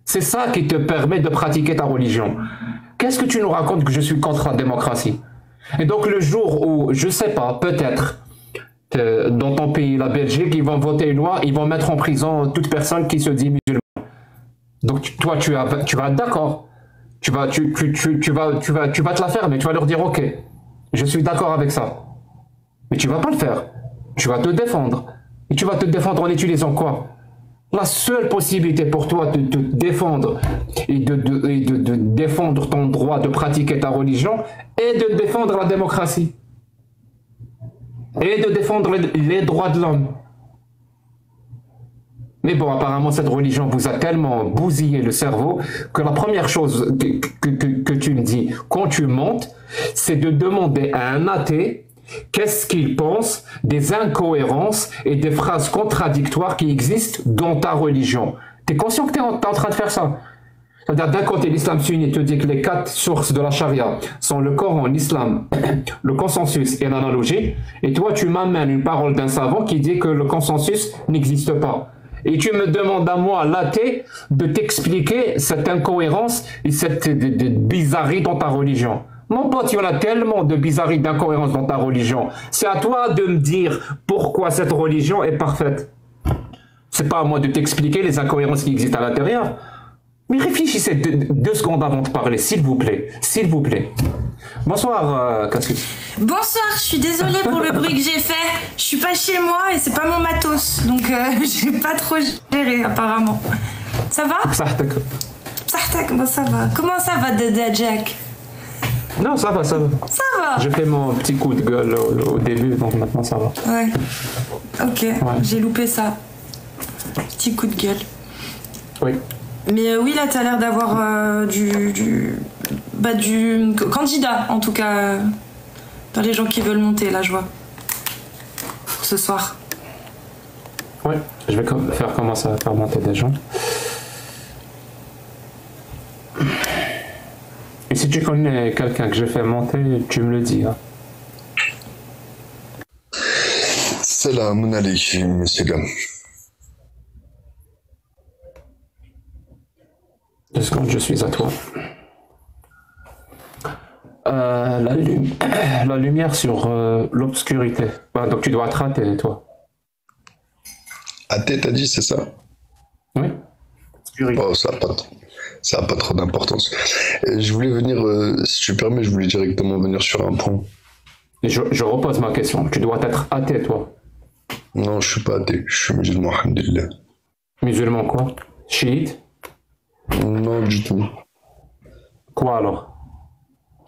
C'est ça qui te permet de pratiquer ta religion. Qu'est-ce que tu nous racontes que je suis contre la démocratie? Et donc le jour où, je sais pas, peut-être, dans ton pays, la Belgique, ils vont voter une loi, ils vont mettre en prison toute personne qui se dit musulman. Donc toi, tu vas être d'accord. Tu vas te la faire, mais tu vas leur dire, ok, je suis d'accord avec ça. Mais tu vas pas le faire. Tu vas te défendre. Et tu vas te défendre en utilisant quoi? La seule possibilité pour toi de te défendre et de défendre ton droit de pratiquer ta religion est de défendre la démocratie. Et de défendre les droits de l'homme. Mais bon, apparemment, cette religion vous a tellement bousillé le cerveau que la première chose que tu me dis quand tu montes, c'est de demander à un athée qu'est-ce qu'il pense des incohérences et des phrases contradictoires qui existent dans ta religion. Tu es conscient que tu es en train de faire ça? C'est-à-dire, d'un côté, l'islam sunnite te dit que les 4 sources de la charia sont le Coran, l'islam, le consensus et l'analogie, et toi, tu m'amènes une parole d'un savant qui dit que le consensus n'existe pas. Et tu me demandes à moi, l'athée, de t'expliquer cette incohérence et cette bizarrerie dans ta religion. Mon pote, il y en a tellement de bizarreries, d'incohérences dans ta religion. C'est à toi de me dire pourquoi cette religion est parfaite. C'est pas à moi de t'expliquer les incohérences qui existent à l'intérieur. Mais réfléchissez 2 secondes avant de parler, s'il vous plaît. S'il vous plaît. Bonsoir, Cassius. Bonsoir, je suis désolée pour le bruit que j'ai fait. Je suis pas chez moi et c'est pas mon matos. Donc, j'ai pas trop géré, apparemment. Ça va? Psahtak, bon, ça va. Comment ça va, Dada Jack? Non, ça va, ça va. Ça va. J'ai fait mon petit coup de gueule au début, donc maintenant ça va. Ouais. Ok, Ouais. j'ai loupé ça. Petit coup de gueule. Oui. Mais oui, là, t'as l'air d'avoir du candidat, en tout cas, dans les gens qui veulent monter, là, je vois. Pour ce soir. Ouais, je vais faire commencer à faire monter des gens. Et si tu connais quelqu'un que je fais monter, tu me le dis. Hein. Salam alaikum, messieurs dames. 2 secondes, je suis à toi. La lumière sur l'obscurité. Bah, donc tu dois être raté, toi. Athée, t'as dit, c'est ça? Oui. Obscurité. Oh, ça a pas trop d'importance. Je voulais venir, si tu permets, je voulais directement venir sur un point. Et je repose ma question. Tu dois être athée, toi. Non, je suis pas athée, je suis musulman, alhamdulillah. Musulman quoi? Chiite? Non, du tout. Quoi alors?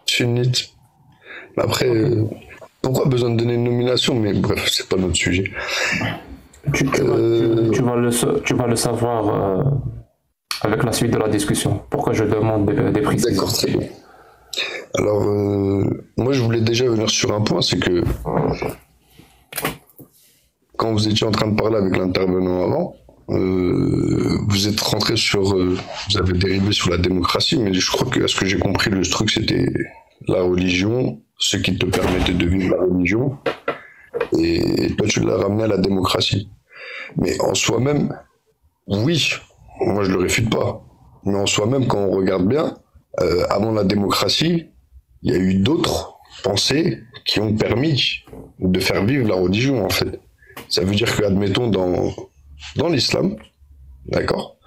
Sunnite. Après, pourquoi besoin de donner une nomination? Mais bref, c'est pas notre sujet. Tu vas le savoir avec la suite de la discussion. Pourquoi je demande des précisions. D'accord, très bien. Alors, moi, je voulais déjà venir sur un point, c'est que quand vous étiez en train de parler avec l'intervenant avant, vous êtes rentré sur, vous avez dérivé sur la démocratie, mais je crois que, à ce que j'ai compris, le truc c'était la religion, ce qui te permettait de vivre la religion, et toi tu l'as ramené à la démocratie. Mais en soi-même, oui, moi je le réfute pas, mais en soi-même, quand on regarde bien, avant la démocratie, il y a eu d'autres pensées qui ont permis de faire vivre la religion, en fait. Ça veut dire que, admettons, dans l'islam, d'accord,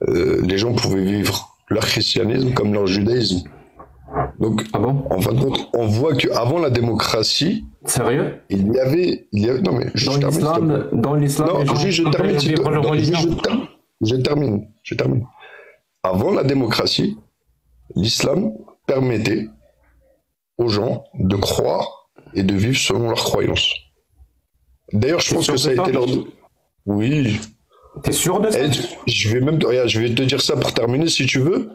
les gens pouvaient vivre leur christianisme comme leur judaïsme. Donc, en fin de compte, on voit qu'avant la démocratie, sérieux, il y avait, non mais dans l'islam, non, je termine. Avant la démocratie, l'islam permettait aux gens de croire et de vivre selon leurs croyances. D'ailleurs, je pense que ça a été leur... Oui. T'es sûr de ça? Je vais te dire ça pour terminer, si tu veux.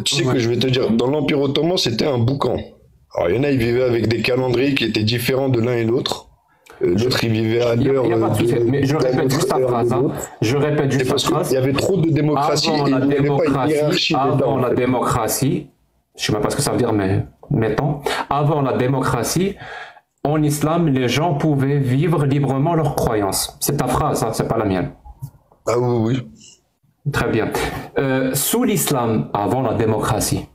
Tu sais que je vais te dire, dans l'Empire ottoman, c'était un boucan. Alors, il y en a, ils vivaient avec des calendriers qui étaient différents de l'un et l'autre. L'autre, il vivait à l'heure. Mais je répète juste la phrase. Je répète juste la phrase. Il y avait trop de démocratie et il n'y avait pas une hiérarchie. Avant la démocratie, je ne sais même pas ce que ça veut dire, mais mettons, avant la démocratie, en islam, les gens pouvaient vivre librement leurs croyances. C'est ta phrase, hein, c'est pas la mienne. Ah oui. Très bien. Sous l'islam, avant la démocratie,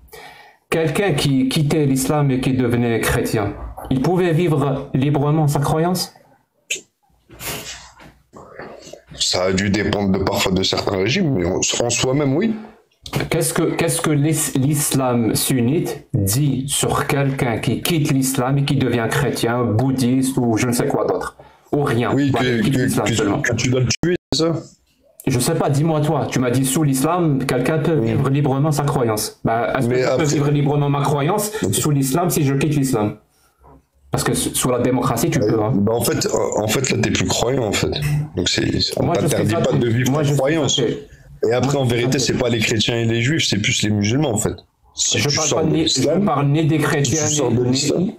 quelqu'un qui quittait l'islam et qui devenait chrétien, il pouvait vivre librement sa croyance? Ça a dû dépendre parfois de certains régimes, mais en soi-même, oui. Qu'est-ce que l'islam sunnite dit sur quelqu'un qui quitte l'islam et qui devient chrétien, bouddhiste ou je ne sais quoi d'autre? Ou rien? Oui, que tu dois le tuer, c'est ça? Je sais pas, dis-moi toi, tu m'as dit sous l'islam, quelqu'un peut vivre librement sa croyance. Est-ce que je peux vivre librement ma croyance sous l'islam si je quitte l'islam? Parce que sous la démocratie, tu peux. Hein. En fait, là, t'es plus croyant, en fait. Donc, on t'interdit pas de vivre ta croyance. Et après, en vérité, c'est pas les chrétiens et les juifs, c'est plus les musulmans, en fait. Si je parle ni des chrétiens, ni...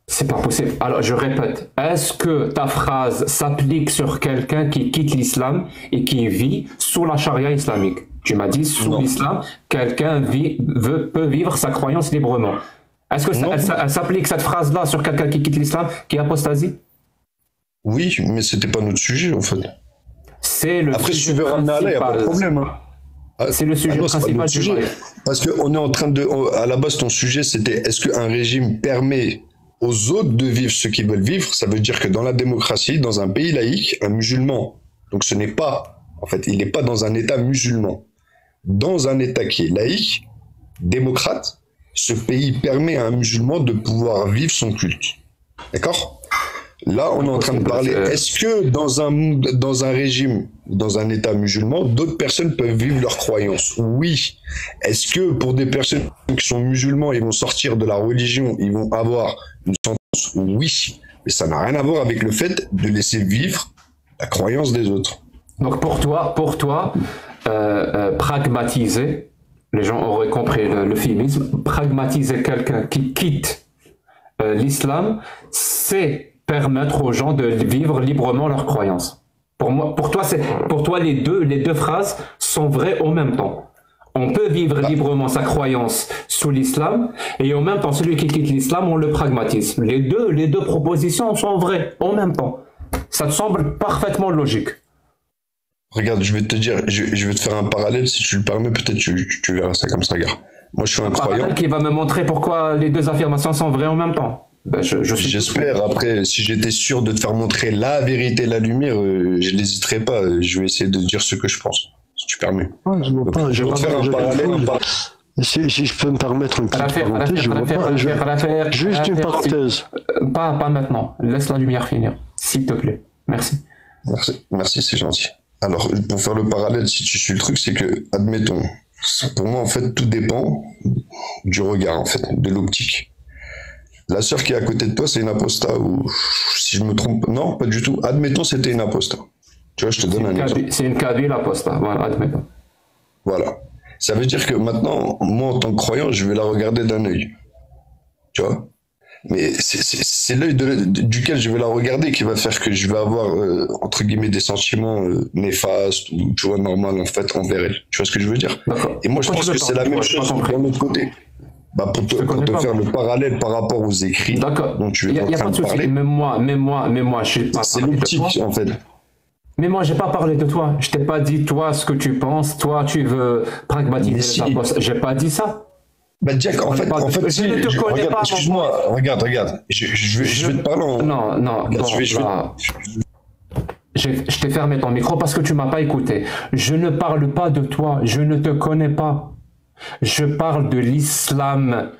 C'est pas possible. Alors, je répète, est-ce que ta phrase s'applique sur quelqu'un qui quitte l'islam et qui vit sous la charia islamique? Tu m'as dit, sous l'islam, quelqu'un peut vivre sa croyance librement. Est-ce que elle s'applique cette phrase-là sur quelqu'un qui quitte l'islam, qui apostasie? Oui, mais c'était pas notre sujet, en fait. C'est le Après, si tu veux ramener il n'y a pas de problème. Hein. C'est le sujet principal du sujet. Parce qu'on est en train de... À la base, ton sujet, c'était est-ce qu'un régime permet aux autres de vivre ce qu'ils veulent vivre? Ça veut dire que dans la démocratie, dans un pays laïque, un musulman, donc ce n'est pas... En fait, il n'est pas dans un État musulman. Dans un État qui est laïque, démocrate, ce pays permet à un musulman de pouvoir vivre son culte. D'accord? Là, on est en train de parler, est-ce que dans un régime, dans un État musulman, d'autres personnes peuvent vivre leurs croyances? Oui. Est-ce que pour des personnes qui sont musulmans, ils vont sortir de la religion, ils vont avoir une sentence? Oui. Mais ça n'a rien à voir avec le fait de laisser vivre la croyance des autres. Donc pour toi, pragmatiser, les gens auraient compris le féminisme, pragmatiser quelqu'un qui quitte l'islam, c'est permettre aux gens de vivre librement leurs croyances. Pour toi, les deux phrases sont vraies en même temps. On peut vivre librement sa croyance sous l'islam et en même temps, celui qui quitte l'islam, on le pragmatise. Les deux propositions sont vraies en même temps. Ça te semble parfaitement logique. Regarde, je vais te faire un parallèle, si tu le permets, peut-être tu verras ça comme ça, gars. Moi, je suis un croyant. Un parallèle qui va me montrer pourquoi les deux affirmations sont vraies en même temps. J'espère. Après, si j'étais sûr de te faire montrer la vérité, la lumière, je n'hésiterai pas. Je vais essayer de dire ce que je pense, si tu permets. Ouais, je vais te faire un parallèle. Si je peux me permettre une petite parenthèse, juste une parenthèse. Pas maintenant. Laisse la lumière finir, s'il te plaît. Merci. Merci, c'est gentil. Alors, pour faire le parallèle, si tu suis le truc, c'est que, admettons, pour moi, en fait, tout dépend du regard, en fait, de l'optique. La sœur qui est à côté de toi, c'est une apostat, ou si je me trompe, non, pas du tout. Admettons, c'était une apostat. Tu vois, je te donne un exemple. C'est une kabyle apostat, voilà, admettons. Voilà. Ça veut dire que maintenant, moi, en tant que croyant, je vais la regarder d'un œil. Tu vois? Mais c'est l'œil duquel je vais la regarder qui va faire que je vais avoir, entre guillemets, des sentiments néfastes, ou, tu vois, normal, en fait, envers elle. Tu vois ce que je veux dire? Et moi, je pense que c'est la même chose de l'autre côté. Pour te faire le parallèle par rapport aux écrits dont tu es en train de parler. Mais moi, je sais pas. C'est l'optique, en fait. Mais moi, j'ai pas parlé de toi. Je t'ai pas dit, toi, ce que tu penses. Toi, tu veux pragmatiser. J'ai pas dit ça. Bah Jack, en fait, je ne te connais regarde, pas. Excuse-moi, regarde. Je vais te parler en... Non, Regarde, je t'ai fermé ton micro parce que tu m'as pas écouté. Je ne parle pas de toi, je ne te connais pas. Je parle de l'islam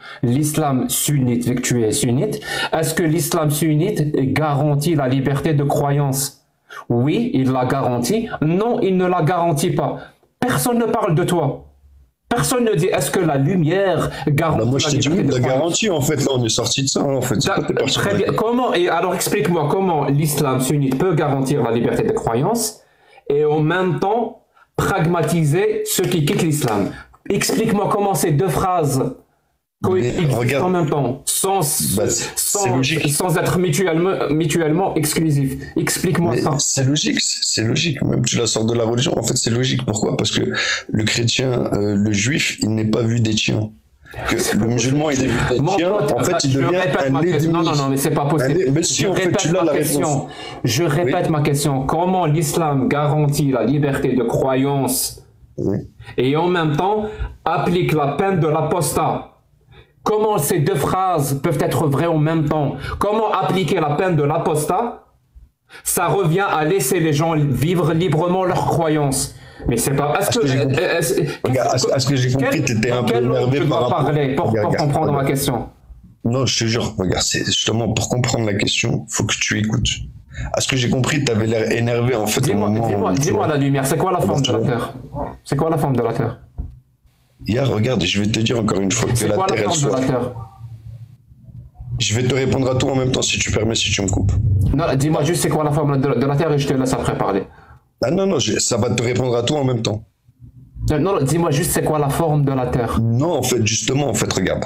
sunnite, vu que tu es sunnite. Est-ce que l'islam sunnite garantit la liberté de croyance? Oui, il la garantit. Non, il ne la garantit pas. Personne ne parle de toi. Personne ne dit est-ce que la lumière garantit moi, je t'ai dit oui, la garantie, en fait. Là, on est sorti de ça, en fait. Très bien. Comment, et alors explique-moi comment l'islam sunnite peut garantir la liberté de croyance et en même temps pragmatiser ceux qui quittent l'islam. Explique-moi comment ces deux phrases coexistent en même temps, sans être mutuellement exclusifs. Explique-moi ça. C'est logique. Même tu la sors de la religion, en fait, c'est logique. Pourquoi? Parce que le chrétien, le juif, il n'est pas vu des tiens. Que le musulman, il est vu des tiens. En fait, il devient un ennemi. Non, mais c'est pas possible. Mais si, en fait, tu l'as la réponse. Je répète ma question. Comment l'islam garantit la liberté de croyance et en même temps applique la peine de l'apostat? Comment ces deux phrases peuvent être vraies en même temps? Comment appliquer la peine de l'apostat? Ça revient à laisser les gens vivre librement leurs croyances. Mais c'est pas... Est-ce que j'ai compris que tu étais un peu énervé par rapport... pour comprendre ma question. Non, je te jure, regarde, c'est justement pour comprendre la question, faut que tu écoutes. À ce que j'ai compris, tu avais l'air énervé en fait. Dis-moi la lumière, c'est quoi la forme de la Terre? C'est quoi la forme de la Terre? Regarde, je vais te dire encore une fois que la Terre, elle soit... Je vais te répondre à tout en même temps si tu permets, si tu me coupes. Non, dis-moi juste c'est quoi la forme de la Terre et je te laisse après parler. Ah non, ça va te répondre à tout en même temps. Non, dis-moi juste c'est quoi la forme de la Terre. Non, en fait, justement, regarde.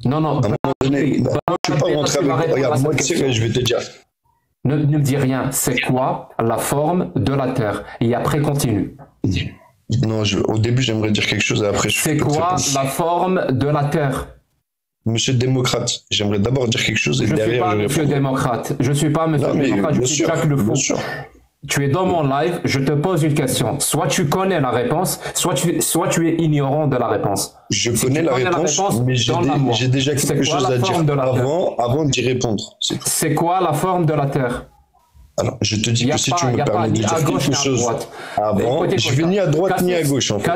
Non. À un moment donné, je ne vais pas rentrer avec... Regarde, moi, tu sais, je vais te dire... Ne me dis rien, c'est quoi la forme de la Terre? Et après, continue. Non, au début, j'aimerais dire quelque chose et après... C'est quoi la forme de la Terre? Monsieur démocrate, j'aimerais d'abord dire quelque chose et derrière... Je suis pas monsieur démocrate, je suis Jacques Le Fou. Tu es dans mon live, je te pose une question. Soit tu connais la réponse, soit tu es ignorant de la réponse. Je connais la réponse, mais j'ai déjà quelque chose à dire avant d'y répondre. C'est quoi la forme de la Terre? Alors, je te dis que si tu me permets de dire quelque chose avant, je vais ni à droite ni à gauche en fait.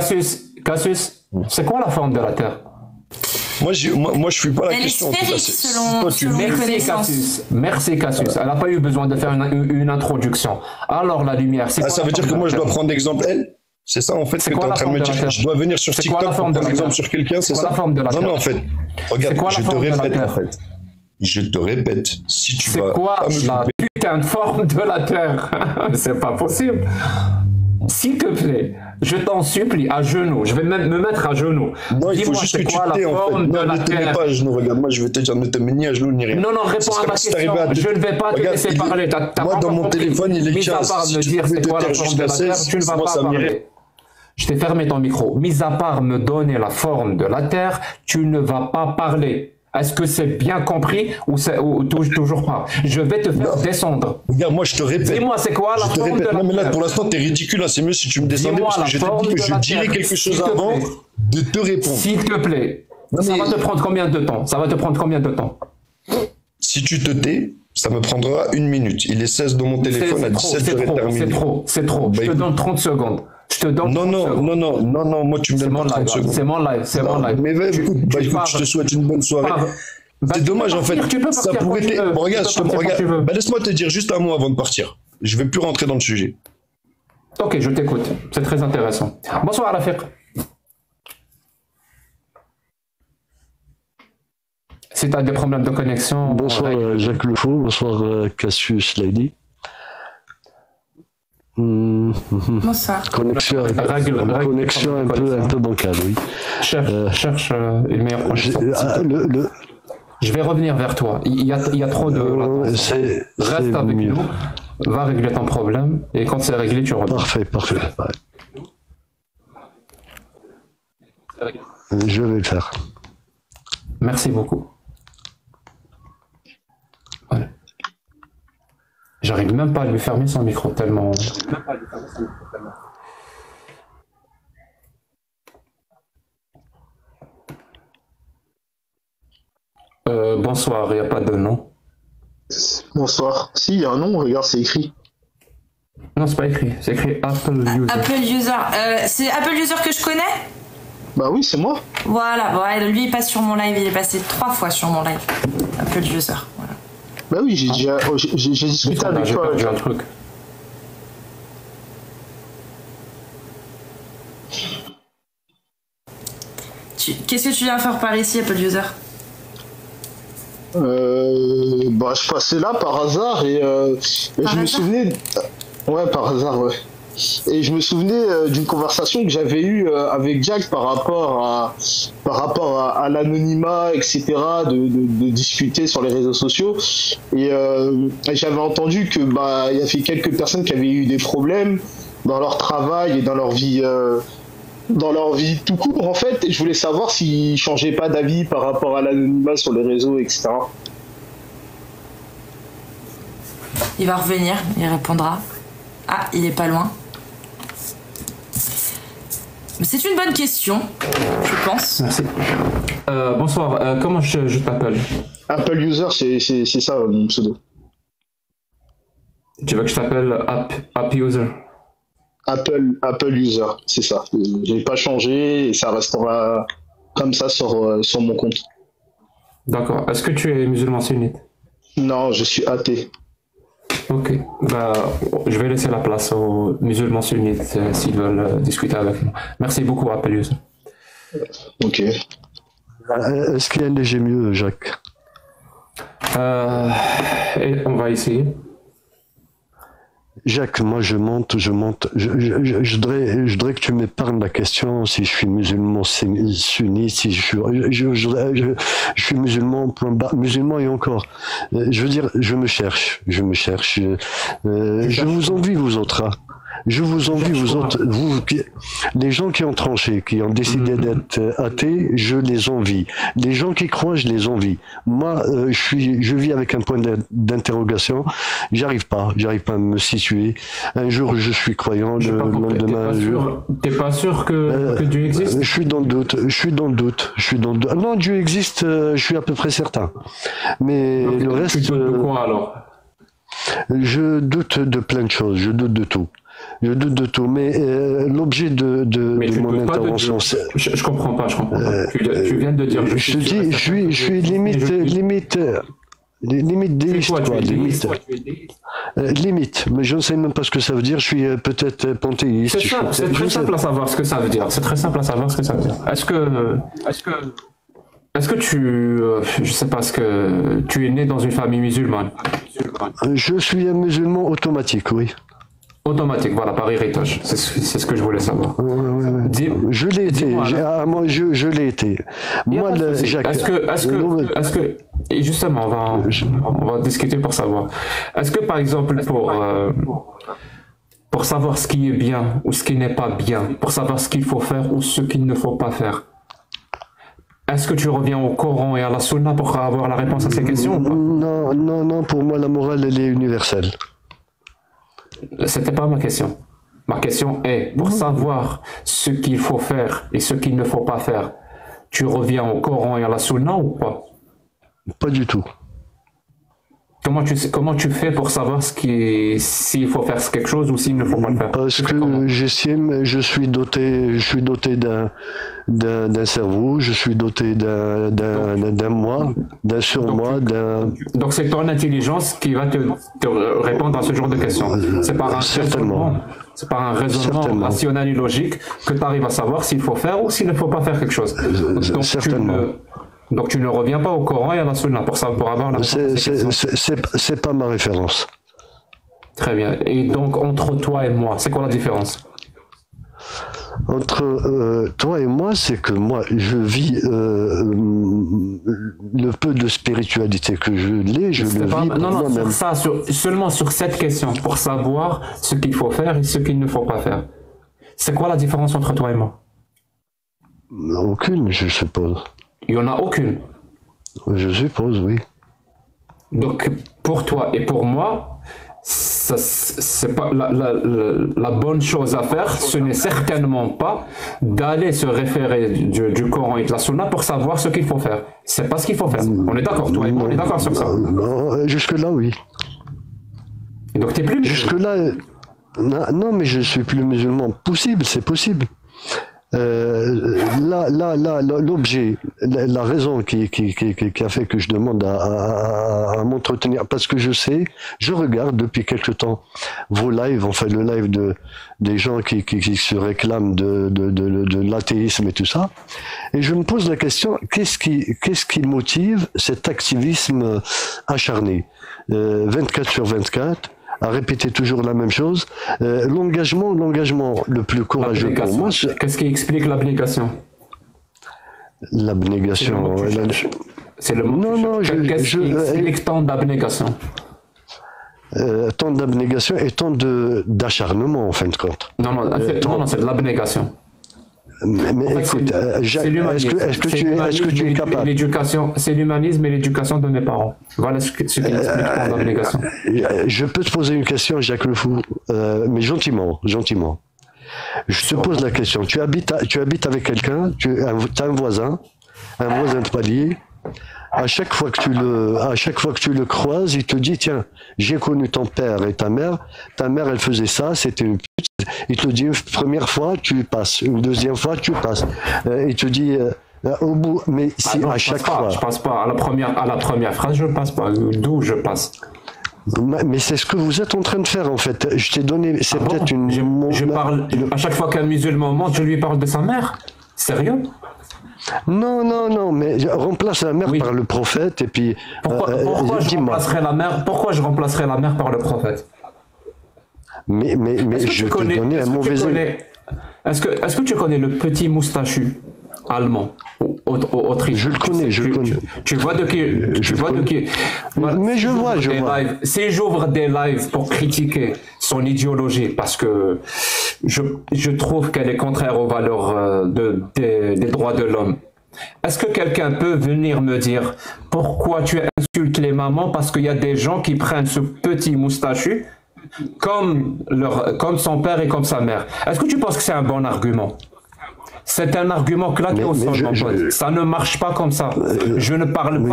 Cassius, c'est quoi la forme de la Terre? Moi, je suis pas la Elle question. est sphérique selon mes connaissances. Merci Cassius. Elle n'a pas eu besoin de faire une introduction. Alors la lumière, c'est quoi? Ça veut dire que moi je dois prendre exemple elle? C'est ça en fait que tu es en train de me dire. Je dois venir sur TikTok pour prendre exemple sur quelqu'un, c'est ça? Non, en fait. Regarde, je te répète en fait. Je te répète. Si tu vas. C'est quoi la putain de forme de la Terre? C'est pas possible. S'il te plaît, je t'en supplie, à genoux, je vais même me mettre à genoux. Non, il faut juste que tu te tais en fait. Non, ne te mets pas à genoux, regarde, moi je vais te dire, ne te mets ni à genoux ni rien. Non, réponds à ma question, je ne vais pas te laisser parler. Moi dans mon téléphone, il est 15. Mis à part me dire c'est quoi la forme de la Terre, tu ne vas pas parler. Je t'ai fermé ton micro. Mis à part me donner la forme de la Terre, tu ne vas pas parler. Est-ce que c'est bien compris ou toujours pas? Je vais te faire descendre. Regarde, moi je te répète. Dis-moi, c'est quoi la forme de la Terre? Non, mais là pour l'instant t'es ridicule, c'est mieux si tu me descendais parce que je t'ai dit que je dirais quelque chose avant de te répondre. S'il te plaît. Ça va te prendre combien de temps? Si tu te tais, ça me prendra 1 minute. Il est 16 dans mon téléphone, à 17 j'aurai terminé. C'est trop. Je te donne 30 secondes. Non, moi tu me donnes pas 30 secondes. C'est mon live. Mais écoute, je te souhaite une bonne soirée. C'est dommage en fait. Ça pourrait être. Bon, regarde, laisse-moi te dire juste un mot avant de partir. Je vais plus rentrer dans le sujet. Ok, je t'écoute. C'est très intéressant. Bonsoir Rafiq. Si tu as des problèmes de connexion. Bonsoir Jacques Le Fou, bonsoir Cassius Lady. Bonsoir. Connexion un peu bancale, oui. Cherche une meilleure connexion. Je vais revenir vers toi. Il y a trop de... Reste avec nous. Va régler ton problème. Et quand c'est réglé, tu reviens. Parfait. Je vais le faire. Merci beaucoup. Ouais. J'arrive même pas à lui fermer son micro tellement... bonsoir, il n'y a pas de nom. Bonsoir. Si, il y a un nom, regarde, c'est écrit. Non, c'est pas écrit. C'est écrit Apple User. Apple User. C'est Apple User que je connais? Bah oui, c'est moi. Voilà, ouais, lui il passe sur mon live, il est passé 3 fois sur mon live. Apple User, voilà. Bah oui, j'ai discuté avec toi. J'ai un truc. Qu'est-ce que tu viens faire par ici, Apple User? Bah je passais là par hasard et je me souvenais. Ouais, par hasard, ouais. Et je me souvenais d'une conversation que j'avais eue avec Jack par rapport à l'anonymat, etc., de discuter sur les réseaux sociaux. Et j'avais entendu que bah il y avait quelques personnes qui avaient eu des problèmes dans leur travail et dans leur vie tout court en fait. Et je voulais savoir s'ils changeaient pas d'avis par rapport à l'anonymat sur les réseaux, etc. Il va revenir, il répondra. Ah, il est pas loin. C'est une bonne question, je pense. Merci. Bonsoir, comment je t'appelle? Apple User, c'est ça mon pseudo. Tu veux que je t'appelle App User? Apple User, c'est ça. J'ai pas changé et ça restera comme ça sur mon compte. D'accord. Est-ce que tu es musulman sunnite? Non, je suis athée. Ok. Bah, je vais laisser la place aux musulmans sunnites s'ils veulent discuter avec nous. Merci beaucoup, Apple User. Ok. Est-ce qu'il y a un léger mieux, Jacques? Et on va essayer. Jacques, moi je monte. Je voudrais que tu m'épargnes la question si je suis musulman sunnite, si je suis musulman, point barre, musulman et encore. Je veux dire, je me cherche. Je vous envie, vous autres. Hein. Je vous envie, vous autres, les gens qui ont tranché, qui ont décidé d'être athées, je les envie. Les gens qui croient, je les envie. Moi, je vis avec un point d'interrogation. J'arrive pas à me situer. Un jour, je suis croyant, le lendemain, T'es pas sûr que Dieu existe? Je suis dans le doute. Non, Dieu existe, je suis à peu près certain. Mais donc, le reste. Tu doutes de quoi alors? Je doute de plein de choses. Je doute de tout. Mais l'objet de mon intervention, c'est... Je comprends pas. Tu viens de dire... Je te dis, je suis limite déiste, quoi. Limite, mais je ne sais même pas ce que ça veut dire. Je suis peut-être panthéiste. C'est très simple à savoir ce que ça veut dire. Est-ce que tu... je sais pas, est-ce que tu es né dans une famille musulmane? Je suis un musulman automatique, oui. Automatique, voilà, par héritage. C'est ce que je voulais savoir. Ouais. Je l'ai été. Moi, je l'ai été. Moi, Jacques. Est-ce que et justement, on va discuter pour savoir. Est-ce que par exemple pour savoir ce qui est bien ou ce qui n'est pas bien, pour savoir ce qu'il faut faire ou ce qu'il ne faut pas faire, est-ce que tu reviens au Coran et à la Sunna pour avoir la réponse à ces questions ou pas? Non. Pour moi, la morale, elle est universelle. C'était pas ma question. Ma question est, pour savoir ce qu'il faut faire et ce qu'il ne faut pas faire, tu reviens au Coran et à la Sunna ou pas? Pas du tout. Comment tu fais pour savoir s'il faut faire quelque chose ou s'il ne faut pas le faire? Parce que je suis doté d'un cerveau, je suis doté d'un moi, d'un surmoi, d'un... Donc c'est ton intelligence qui va te répondre à ce genre de questions. C'est par un raisonnement rationnel et logique que tu arrives à savoir s'il faut faire ou s'il ne faut pas faire quelque chose. Donc tu ne reviens pas au Coran et à la Sunna pour avoir la réponse. C'est pas ma référence. Très bien. Et donc entre toi et moi, c'est quoi la différence? Entre toi et moi, c'est que moi, je vis le peu de spiritualité que je le vis pour moi-même. Seulement sur cette question, pour savoir ce qu'il faut faire et ce qu'il ne faut pas faire. C'est quoi la différence entre toi et moi? Aucune, je suppose. Il n'y en a aucune. Je suppose, oui. Donc, pour toi et pour moi, c'est pas la bonne chose à faire, ce n'est certainement pas d'aller se référer du Coran et de la Sunna pour savoir ce qu'il faut faire. C'est pas ce qu'il faut faire. On est d'accord, toi et moi, on est d'accord sur ça. Jusque-là, oui. Et donc, t'es plus musulman. Jusque-là, non, mais je suis plus musulman. Possible, c'est possible. L'objet, la raison qui a fait que je demande à m'entretenir, parce que je regarde depuis quelque temps vos lives, enfin le live des gens qui se réclament de l'athéisme et tout ça, et je me pose la question, qu'est-ce qui motive cet activisme acharné, 24 sur 24, à répéter toujours la même chose. L'engagement le plus courageux pour moi... Qu'est-ce qui explique l'abnégation? L'abnégation... C'est le mot. Non, qu'est-ce qui explique tant d'abnégation? Tant d'abnégation et tant d'acharnement, en fin de compte. Non, c'est de l'abnégation. Mais écoute, Jacques, est-ce que tu es capable? C'est l'humanisme et l'éducation de mes parents. Voilà ce qui explique l'abnégation. Je peux te poser une question, Jacques Le Fou, mais gentiment. Je te pose la question. Tu habites avec quelqu'un, tu as un voisin de palier. À chaque fois que tu le croises, il te dit, tiens, j'ai connu ton père et ta mère elle faisait ça, c'était une pute. Il te dit une première fois, tu passes, une deuxième fois, tu passes. Il te dit au bout, mais si à chaque fois. Je passe pas à la première phrase, je passe pas. D'où je passe? Mais c'est ce que vous êtes en train de faire en fait. Je t'ai donné, c'est peut-être une. Je parle à chaque fois qu'un musulman monte, je lui parle de sa mère. Sérieux? Non, mais remplace la mère par le prophète et puis. Pourquoi je remplacerais la mère par le prophète? Mais je t'ai donné un mauvais exemple. Est-ce que tu connais le petit moustachu allemand autrichien? Je le connais. Tu vois de qui voilà, mais je vois. Si j'ouvre des lives pour critiquer son idéologie parce que je trouve qu'elle est contraire aux valeurs des droits de l'homme, est-ce que quelqu'un peut venir me dire pourquoi tu insultes les mamans parce qu'il y a des gens qui prennent ce petit moustachu comme son père et comme sa mère? Est-ce que tu penses que c'est un bon argument? C'est un argument claqué au sol, mon pote. Ça ne marche pas comme ça. Je ne parle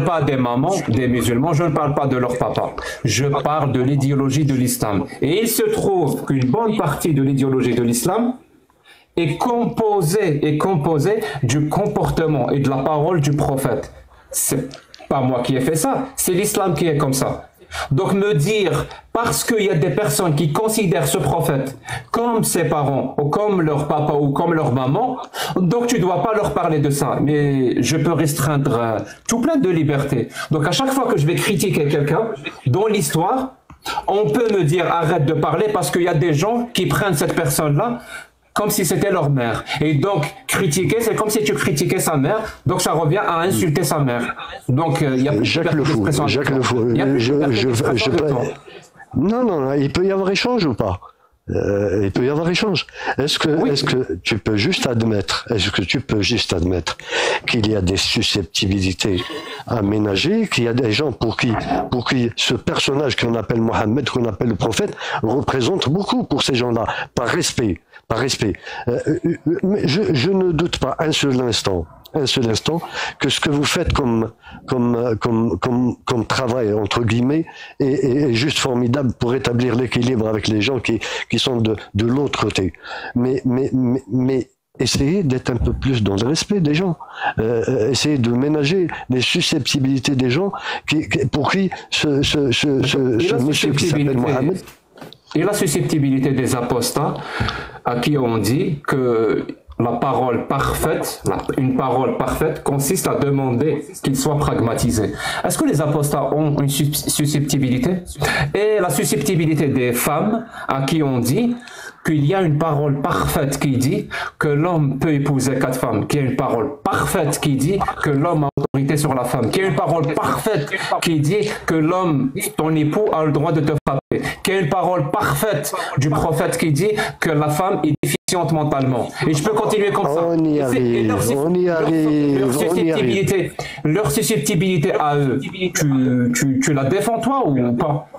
pas des mamans, des musulmans, je ne parle pas de leur papa. Je parle de l'idéologie de l'islam. Et il se trouve qu'une bonne partie de l'idéologie de l'islam est composée du comportement et de la parole du prophète. C'est pas moi qui ai fait ça, c'est l'islam qui est comme ça. Donc me dire, parce qu'il y a des personnes qui considèrent ce prophète comme ses parents, ou comme leur papa, ou comme leur maman, donc tu dois pas leur parler de ça. Mais je peux restreindre tout plein de liberté. Donc à chaque fois que je vais critiquer quelqu'un, dans l'histoire, on peut me dire arrête de parler parce qu'il y a des gens qui prennent cette personne-là comme si c'était leur mère. Et donc, critiquer, c'est comme si tu critiquais sa mère, donc ça revient à insulter sa mère. Donc, il y a Jacques Le Fou, non, il peut y avoir échange ou pas? Il peut y avoir échange. Est-ce que tu peux juste admettre qu'il y a des susceptibilités aménagées, qu'il y a des gens pour qui ce personnage qu'on appelle Mohammed, qu'on appelle le prophète, représente beaucoup pour ces gens-là, par respect. Mais je ne doute pas un seul instant que ce que vous faites comme travail entre guillemets est juste formidable pour établir l'équilibre avec les gens qui sont de l'autre côté. Mais essayez d'être un peu plus dans le respect des gens. Essayez de ménager les susceptibilités des gens pour qui ce monsieur qui s'appelle Mohammed. Et la susceptibilité des apostats à qui on dit que une parole parfaite consiste à demander qu'il soit pragmatisé. Est-ce que les apostats ont une susceptibilité? Et la susceptibilité des femmes à qui on dit qu'il y a une parole parfaite qui dit que l'homme peut épouser 4 femmes, qu'il y a une parole parfaite qui dit que l'homme a autorité sur la femme, qu'il y a une parole parfaite qui dit que l'homme, ton époux, a le droit de te frapper, qu'il y a une parole parfaite du prophète qui dit que la femme est déficiente mentalement. Et je peux continuer comme ça. On y arrive. Leur susceptibilité à eux, tu la défends toi ou pas?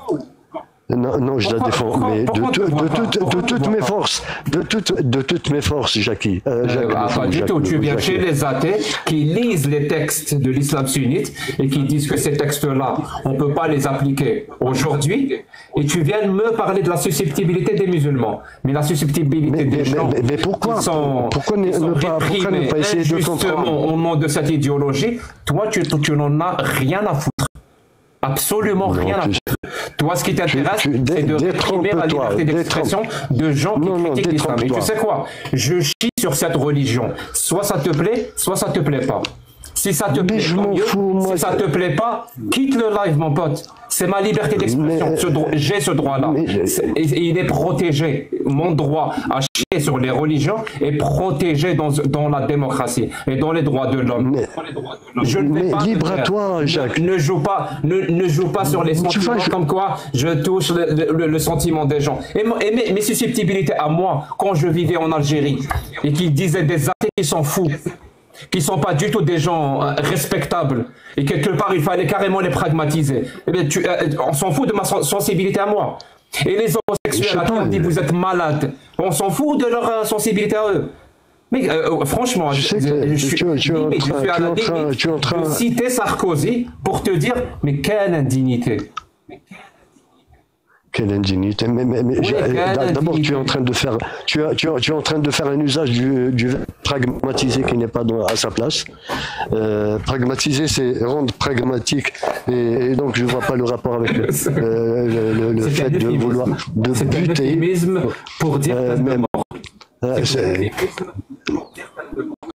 Non, non, je la défends, mais de toutes mes forces, de toutes mes forces, Jackie. Pas du tout. Tu viens chez les athées qui lisent les textes de l'islam sunnite et qui disent que ces textes-là, on ne peut pas les appliquer aujourd'hui. Et tu viens me parler de la susceptibilité des musulmans. Mais la susceptibilité des gens mais pourquoi, qui sont réprimés injustement au nom de cette idéologie, toi, tu n'en as rien à foutre. Absolument rien à foutre. Toi, ce qui t'intéresse, c'est de réprimer la liberté d'expression de gens qui critiquent l'islam. Et tu sais quoi? Je chie sur cette religion. Soit ça te plaît, soit ça te plaît pas. Si ça te plaît, tant mieux. Si ça te plaît pas, quitte le live, mon pote. C'est ma liberté d'expression. J'ai ce droit-là. Et il est protégé. Mon droit à chier sur les religions est protégé dans la démocratie et dans les droits de l'homme. Je ne vais pas libre à toi, Jacques. Ne joue pas sur les sentiments comme quoi je touche le sentiment des gens. Et mes susceptibilités à moi, quand je vivais en Algérie et qu'ils disaient des athées qui s'en foutent, qui sont pas du tout des gens respectables et quelque part il fallait carrément les pragmatiser. Eh bien, on s'en fout de ma sensibilité à moi. Et les homosexuels à qui on dit vous êtes malades, on s'en fout de leur sensibilité à eux. Mais franchement, je suis à la limite de citer Sarkozy pour te dire mais quelle indignité. Quelle indignité. Mais d'abord, tu es en train de faire, tu es en train de faire un usage du pragmatisé qui n'est pas à sa place. Pragmatiser, c'est rendre pragmatique, et donc je ne vois pas le rapport avec le fait de vouloir buter. Pour dire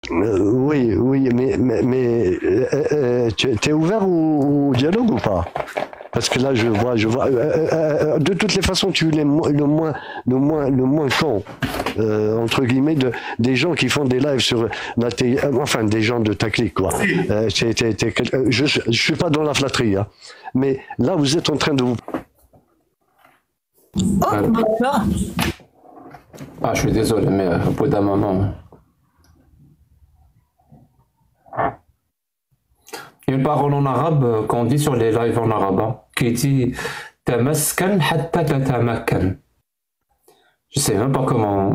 oui, mais tu es ouvert au dialogue ou pas? Parce que là, je vois, de toutes les façons, tu es le moins con, entre guillemets, des gens qui font des lives sur la télé, enfin, des gens de ta clique, quoi. Je suis pas dans la flatterie, hein. Mais là, vous êtes en train de vous... Ah, je suis désolé, mais au bout d'un moment... Une parole en arabe qu'on dit sur les lives en arabe qui dit tamaskan hatta tatamakkan. Je sais même pas comment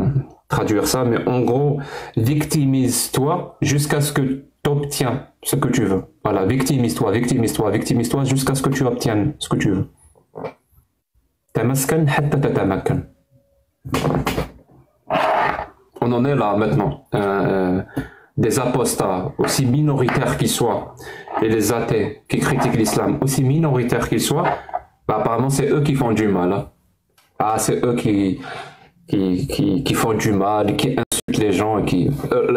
traduire ça, mais en gros, victimise-toi jusqu'à ce que tu obtiens ce que tu veux. Voilà, victimise-toi jusqu'à ce que tu obtiennes ce que tu veux. Tamaskan hatta tatamakkan. On en est là maintenant. Des apostats, aussi minoritaires qu'ils soient, et les athées qui critiquent l'islam, aussi minoritaires qu'ils soient, bah, apparemment c'est eux qui font du mal. Hein. Ah, c'est eux qui font du mal, qui insultent les gens.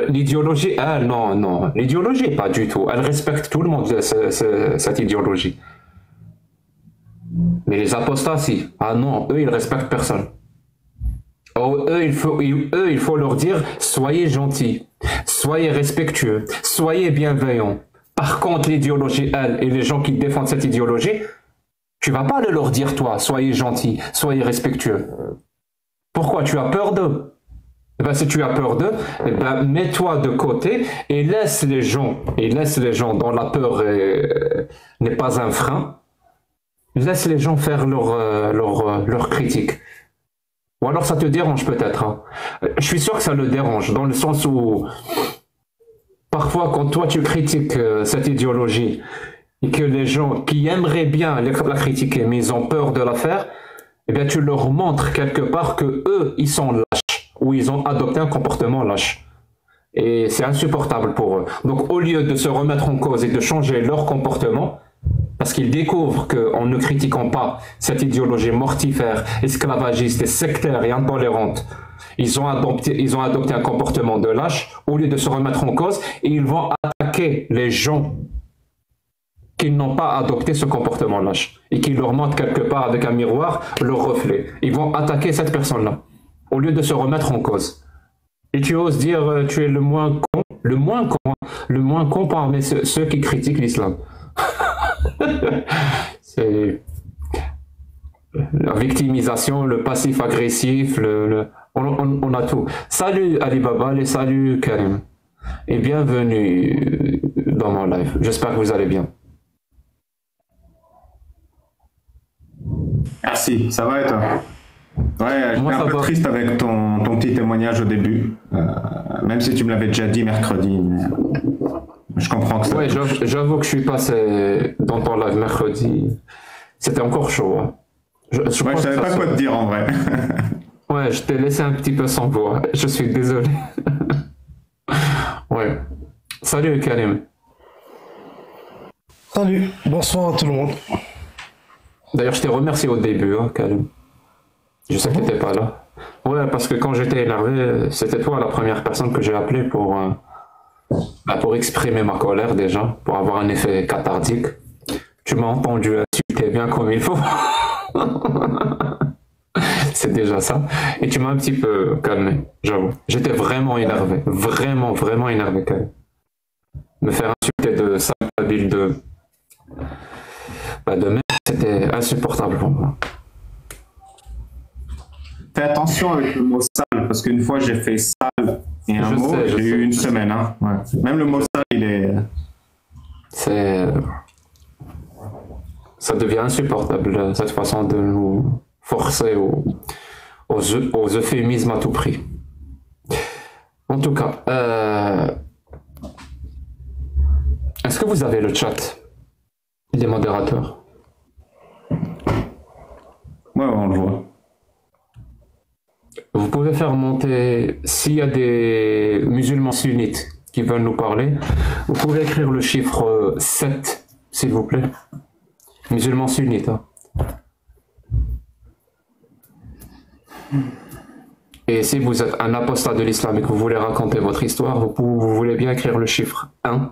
L'idéologie, non, l'idéologie, pas du tout. Elle respecte tout le monde, cette idéologie. Mais les apostats, si. Ah non, eux, ils respectent personne. Oh, il faut leur dire, soyez gentils, soyez respectueux, soyez bienveillants. Par contre, l'idéologie, elle, et les gens qui défendent cette idéologie, tu vas pas leur dire, toi, soyez gentils, soyez respectueux. Pourquoi? Tu as peur d'eux? Eh ben, si tu as peur d'eux, eh ben, mets-toi de côté et laisse les gens dont la peur n'est pas un frein, laisse les gens faire leur critique. Ou alors ça te dérange peut-être. Hein. Je suis sûr que ça le dérange, dans le sens où parfois quand toi tu critiques cette idéologie et que les gens qui aimeraient bien la critiquer mais ils ont peur de la faire, eh bien tu leur montres quelque part que eux ils sont lâches ou ils ont adopté un comportement lâche. Et c'est insupportable pour eux. Donc au lieu de se remettre en cause et de changer leur comportement, parce qu'ils découvrent qu'en ne critiquant pas cette idéologie mortifère, esclavagiste et sectaire et intolérante, ils ont adopté un comportement de lâche, au lieu de se remettre en cause, et ils vont attaquer les gens qui n'ont pas adopté ce comportement lâche, et qui leur montrent quelque part avec un miroir leur reflet. Ils vont attaquer cette personne-là, au lieu de se remettre en cause. Et tu oses dire tu es le moins con parmi ceux qui critiquent l'islam. C'est la victimisation, le passif agressif, on a tout. Salut Alibaba et salut Karim et bienvenue dans mon live. J'espère que vous allez bien. Merci, ça va et toi? Ouais, j'étais un peu triste avec ton petit témoignage au début, même si tu me l'avais déjà dit mercredi, mais je comprends que ça. Ouais, j'avoue que je suis passé dans ton live mercredi, c'était encore chaud. Hein. Je savais pas quoi te dire en vrai. Ouais, je t'ai laissé un petit peu sans voix, je suis désolé. Ouais. Salut Karim. Salut, bonsoir à tout le monde. D'ailleurs, je t'ai remercié au début, hein, Karim. Je sais que t'étais pas là. Ouais, parce que quand j'étais énervé, c'était toi la première personne que j'ai appelée pour exprimer ma colère déjà, pour avoir un effet cathartique. Tu m'as entendu insulter bien comme il faut. C'est déjà ça. Et tu m'as un petit peu calmé, j'avoue. J'étais vraiment énervé. Vraiment, vraiment énervé, Karim. Me faire insulter de ça, de merde, c'était insupportable pour moi. Fais attention avec le mot sale, parce qu'une fois j'ai fait sale et un mot, j'ai eu une semaine. Hein. Ouais. Même le mot sale, il est... Ça devient insupportable, cette façon de nous forcer aux euphémismes à tout prix. En tout cas, est-ce que vous avez le chat des modérateurs? Ouais, on le voit. Vous pouvez faire monter, s'il y a des musulmans sunnites qui veulent nous parler, vous pouvez écrire le chiffre 7, s'il vous plaît. Musulmans sunnites. Hein. Et si vous êtes un apostat de l'islam et que vous voulez raconter votre histoire, vous voulez bien écrire le chiffre 1.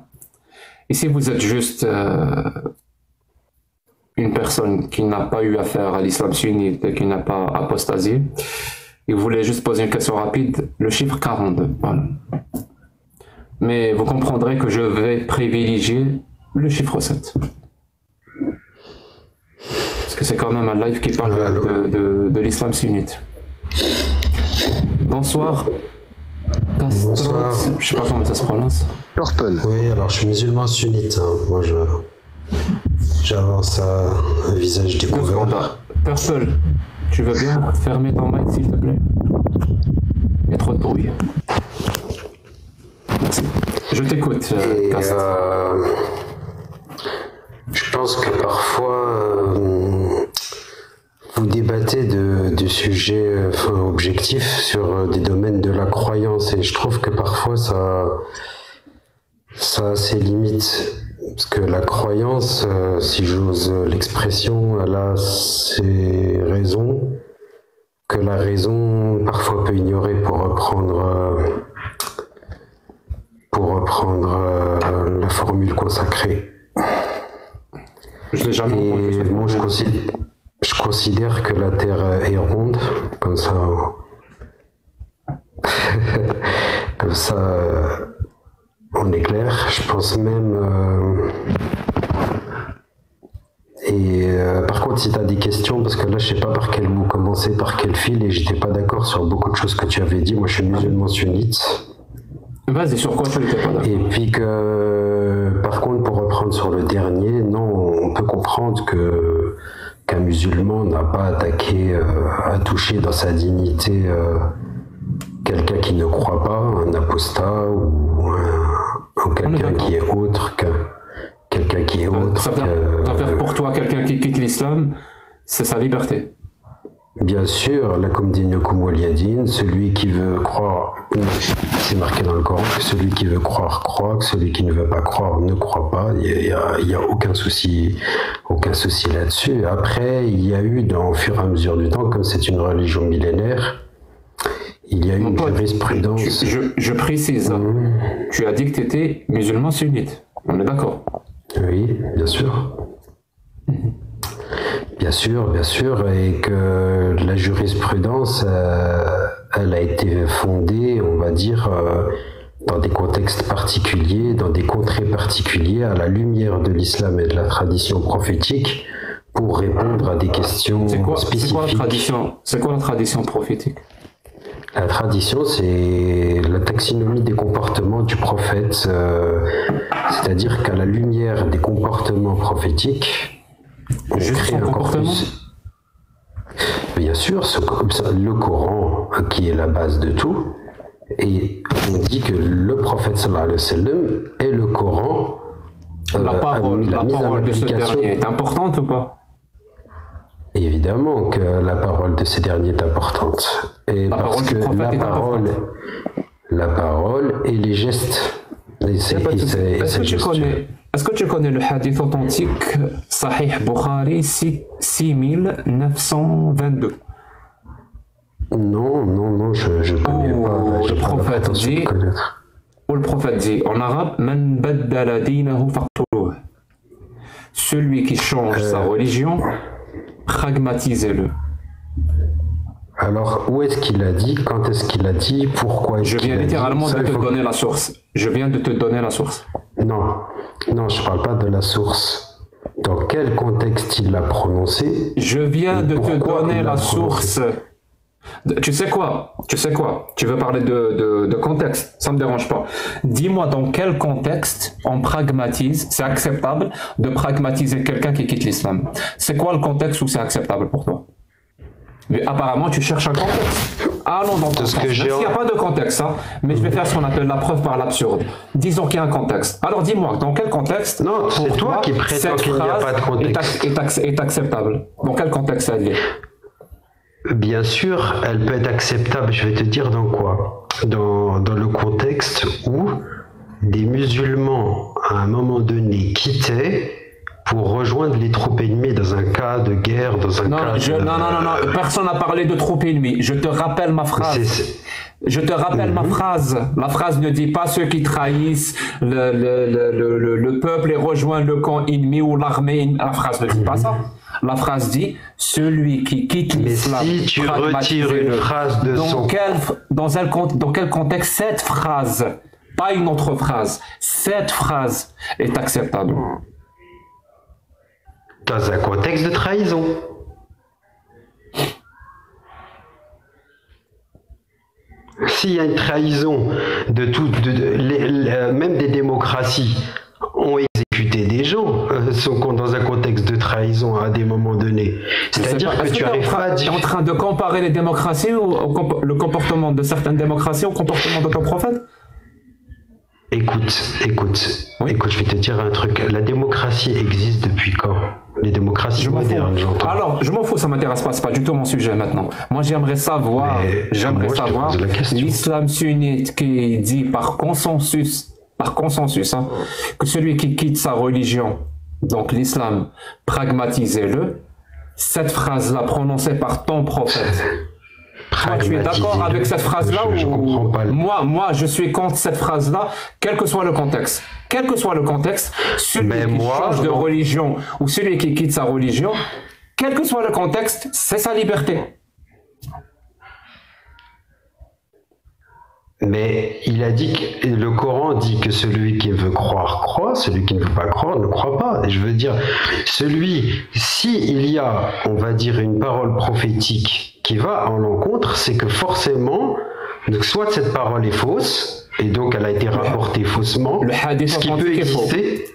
Et si vous êtes juste une personne qui n'a pas eu affaire à l'islam sunnite et qui n'a pas apostasié, et vous voulez juste poser une question rapide, le chiffre 42. Voilà. Mais vous comprendrez que je vais privilégier le chiffre 7. Parce que c'est quand même un live qui parle de l'islam sunnite. Bonsoir. Bonsoir. Je sais pas comment ça se prononce. Purple. Oui, alors je suis musulman sunnite. Hein. Moi, j'avance à un visage découvert. Purple, tu veux bien fermer ton mic s'il te plaît? Il y a trop de bruit. Merci. Je t'écoute, Cast. Je pense que parfois vous débattez de sujets objectifs sur des domaines de la croyance et je trouve que parfois ça a ses limites. Parce que la croyance, si j'ose l'expression, elle a ses raisons que la raison parfois peut ignorer pour reprendre la formule consacrée. Je l'ai jamais entendu. Et moi, je considère que la Terre est ronde, comme ça, on est clair. Je pense même. Par contre, si tu as des questions, parce que là, je sais pas par quel mot commencer, par quel fil, et j'étais pas d'accord sur beaucoup de choses que tu avais dit. Moi, je suis musulman sunnite. Vas-y, sur quoi tu n'étais pas d'accord? Et puis que, par contre, pour reprendre sur le dernier, non, on peut comprendre qu'un musulman n'a pas attaqué, à toucher dans sa dignité quelqu'un qui ne croit pas, un apostat ou quelqu'un qui est autre quelqu'un qui est autre. Ça veut dire pour toi, quelqu'un qui quitte l'islam, c'est sa liberté. Bien sûr, la Kumdinukum Waliyadin, celui qui veut croire, c'est marqué dans le Coran, que celui qui veut croire, croit, que celui qui ne veut pas croire, ne croit pas. Il y a aucun souci là-dessus. Après, il y a eu, au fur et à mesure du temps, comme c'est une religion millénaire, il y a eu une jurisprudence. Je précise, tu as dit que tu étais musulman sunnite, on est d'accord? Oui, bien sûr. Bien sûr, et que la jurisprudence, elle a été fondée, on va dire, dans des contextes particuliers, dans des contrées particuliers, à la lumière de l'islam et de la tradition prophétique, pour répondre à des questions spécifiques. C'est quoi la tradition prophétique? La tradition, c'est la taxinomie des comportements du prophète, c'est-à-dire qu'à la lumière des comportements prophétiques, juste son comportement? bien sûr, le Coran qui est la base de tout. Et on dit que le prophète sallallahu alayhi wa sallam et le Coran, la parole de ce dernier est importante ou pas? Évidemment que la parole de ce dernier est importante. Et parce que la parole et les gestes. Est-ce que tu connais le hadith authentique Sahih Bukhari 6922? Non, je connais pas. Le prophète dit en arabe, Man baddala dinahu faqtuluh. Celui qui change sa religion, pragmatisez-le. Alors, où est-ce qu'il a dit? Quand est-ce qu'il a dit? Pourquoi? Je viens littéralement de te donner la source. Je viens de te donner la source. Non, je parle pas de la source. Dans quel contexte il l'a prononcé? Je viens de te donner la source. Tu sais quoi? Tu veux parler de contexte? Ça me dérange pas. Dis-moi dans quel contexte on pragmatise, c'est acceptable de pragmatiser quelqu'un qui quitte l'islam. C'est quoi le contexte où c'est acceptable pour toi? Mais apparemment, tu cherches un contexte. Allons dans ton contexte. Il n'y a pas de contexte, hein, mais je vais faire ce qu'on appelle la preuve par l'absurde. Disons qu'il y a un contexte. Alors dis-moi, dans quel contexte? Non, c'est toi qui prétends qu'il n'y a pas de contexte. Est acceptable. Dans quel contexte elle est? Bien sûr, elle peut être acceptable. Je vais te dire dans quoi? Dans le contexte où des musulmans, à un moment donné, quittaient pour rejoindre les troupes ennemies dans un cas de guerre, dans un cas de... Non, personne n'a parlé de troupes ennemies. Je te rappelle ma phrase. Ma phrase. La phrase ne dit pas ceux qui trahissent le peuple et rejoignent le camp ennemi ou l'armée. La phrase ne dit pas ça. La phrase dit celui qui quitte l'islam. Mais si tu retires une phrase de dans quel contexte cette phrase, pas une autre phrase, cette phrase est acceptable? Dans un contexte de trahison. S'il y a une trahison même des démocraties ont exécuté des gens sont dans un contexte de trahison à des moments donnés. C'est-à-dire que tu n'arrives pas à dire... Tu es en train de comparer les démocraties le comportement de certaines démocraties au comportement de ton prophète? Écoute, je vais te dire un truc. La démocratie existe depuis quand? Les démocraties modernes, j'entends. Alors, je m'en fous, ça m'intéresse pas, c'est pas du tout mon sujet maintenant. Moi, j'aimerais savoir l'islam sunnite qui dit par consensus, hein, que celui qui quitte sa religion, donc l'islam, pragmatisez-le. Cette phrase-là prononcée par ton prophète. Toi, tu es d'accord avec cette phrase-là ou moi, je suis contre cette phrase-là, quel que soit le contexte. Quel que soit le contexte, celui qui change de religion ou celui qui quitte sa religion, quel que soit le contexte, c'est sa liberté. Mais il a dit que le Coran dit que celui qui veut croire croit, celui qui ne veut pas croire ne croit pas. Et je veux dire, s'il y a, on va dire, une parole prophétique qui va en l'encontre, c'est que forcément, soit cette parole est fausse, et donc elle a été rapportée faussement, ce qui peut exister.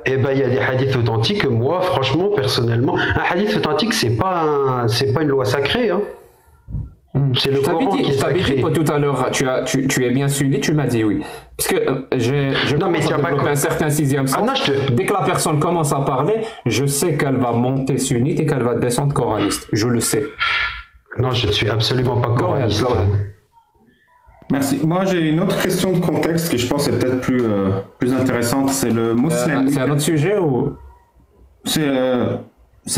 Et ben il y a des hadiths authentiques que moi, franchement, personnellement, un hadith authentique, c'est pas une loi sacrée, hein. C'est le Coran qui est sacré. Tout à l'heure, tu es bien suivi, tu m'as dit oui. Parce que je commence à développer un certain sixième sens. Dès que la personne commence à parler, je sais qu'elle va monter sunnite et qu'elle va descendre coraniste. Je le sais. Non, je ne suis absolument pas coraniste. Merci. Moi, j'ai une autre question de contexte qui, je pense, est peut-être plus intéressante. C'est le musulman. C'est un autre sujet ou c'est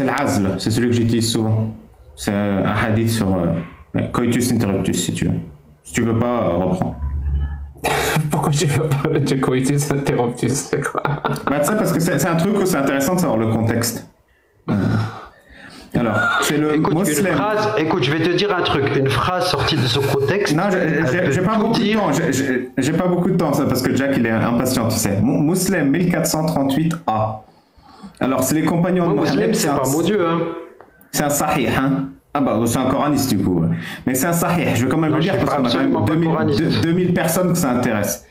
l'azl. C'est celui que j'utilise souvent. C'est un hadith sur coitus interruptus, si tu veux. Si tu veux pas, reprends. Pourquoi tu veux parler de coitus interruptus? C'est quoi? Bah, tu sais, parce que c'est un truc où c'est intéressant de savoir le contexte. Alors, c'est le musulman. Écoute, je vais te dire un truc. Une phrase sortie de ce contexte. Non, j'ai pas beaucoup de temps. J'ai pas beaucoup de temps, ça, parce que Jack, il est impatient, tu sais. Muslim 1438a. Alors, c'est les compagnons de Mohammed. C'est pas mon Dieu, hein. C'est un sahih, hein. Ah bah, c'est un coraniste, du coup. Mais c'est un sahih. Je vais quand même le dire, parce qu'on a quand même 2000 personnes que ça intéresse.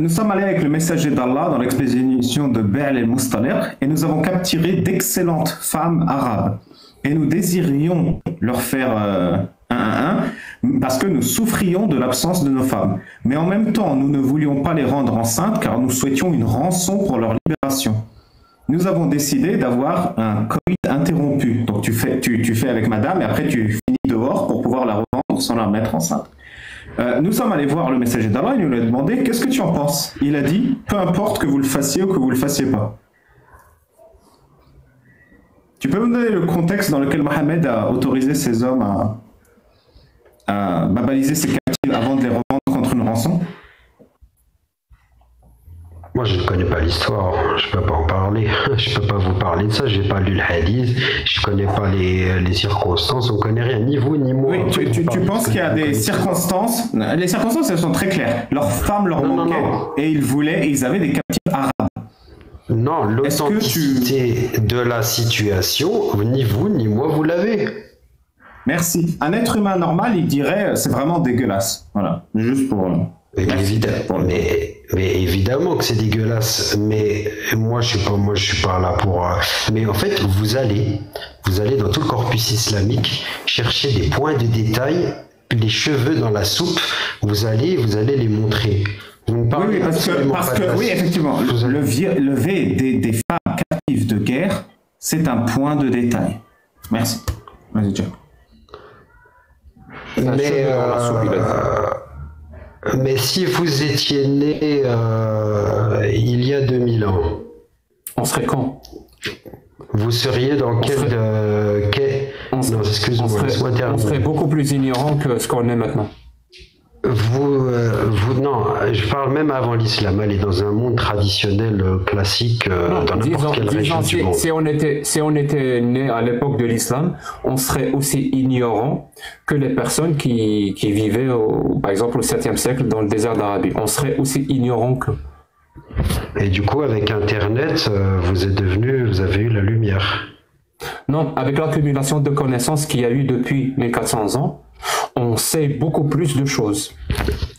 Nous sommes allés avec le messager d'Allah dans l'expédition de Bi'r el-Mustaliq et nous avons capturé d'excellentes femmes arabes. et nous désirions leur faire parce que nous souffrions de l'absence de nos femmes. Mais en même temps, nous ne voulions pas les rendre enceintes car nous souhaitions une rançon pour leur libération. Nous avons décidé d'avoir un coït interrompu. Donc tu fais avec madame et après tu finis dehors pour pouvoir la revendre sans la mettre enceinte. Nous sommes allés voir le messager d'Allah et nous lui avons demandé qu'est-ce que tu en penses. Il a dit peu importe que vous le fassiez ou que vous le fassiez pas. Tu peux me donner le contexte dans lequel Mohammed a autorisé ces hommes à baliser ces captifs avant de les revendre contre une rançon? Moi, je ne connais pas l'histoire, je ne peux pas en parler, je ne peux pas vous parler de ça, je n'ai pas lu le hadith, je ne connais pas les circonstances, on ne connaît rien, ni vous ni moi. Oui, tu penses qu'il y a des circonstances, les circonstances elles sont très claires, leurs femmes leur manquaient et ils avaient des captifs arabes. Non, l'authenticité de la situation, ni vous ni moi vous l'avez. Merci. Un être humain normal, il dirait c'est vraiment dégueulasse. Voilà, juste pour... Mais évidemment que c'est dégueulasse, mais moi je suis pas là pour... Mais en fait, vous allez dans tout le corpus islamique chercher des points de détail, les cheveux dans la soupe, vous allez les montrer. Oui, parce que oui, effectivement, lever des femmes captives de guerre, c'est un point de détail. Merci. Vas-y, Jack. Mais si vous étiez né il y a 2000 ans, on serait quand? Vous seriez dans on serait beaucoup plus ignorant que ce qu'on est maintenant. Non, je parle même avant l'islam. Elle est dans un monde traditionnel classique dans n'importe quelle région du monde. Si on était né à l'époque de l'islam, on serait aussi ignorant que les personnes qui vivaient, par exemple, au 7e siècle dans le désert d'Arabie. On serait aussi ignorant que. Et du coup, avec Internet, vous avez eu la lumière. Non, avec l'accumulation de connaissances qu'il y a eu depuis 1400 ans, on sait beaucoup plus de choses.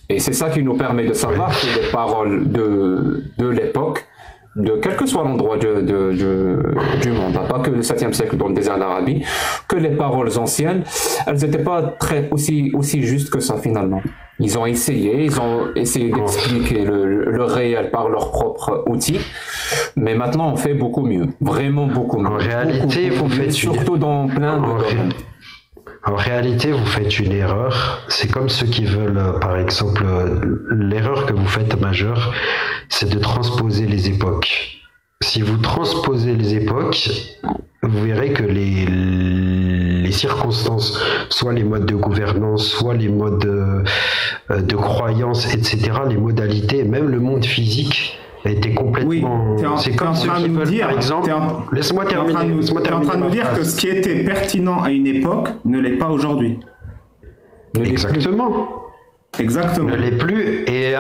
Et c'est ça qui nous permet de savoir que les paroles de l'époque, de quel que soit l'endroit du monde, pas que le 7e siècle dans le désert d'Arabie, que les paroles anciennes, elles n'étaient pas aussi justes que ça finalement. Ils ont essayé d'expliquer le réel par leurs propres outils, mais maintenant on fait beaucoup mieux, vraiment beaucoup mieux. En réalité, vous faites surtout dans plein de domaines. En réalité, vous faites une erreur. C'est comme ceux qui veulent, par exemple, l'erreur que vous faites majeure, c'est de transposer les époques. Si vous transposez les époques, vous verrez que les circonstances, soit les modes de gouvernance, soit les modes de croyance, etc., les modalités, même le monde physique, a été complètement... Oui, c'est comme ceux qui veulent, par exemple... Laisse-moi terminer. Tu es en train de nous dire que ce qui était pertinent à une époque ne l'est pas aujourd'hui. Exactement. Ne l'est plus, et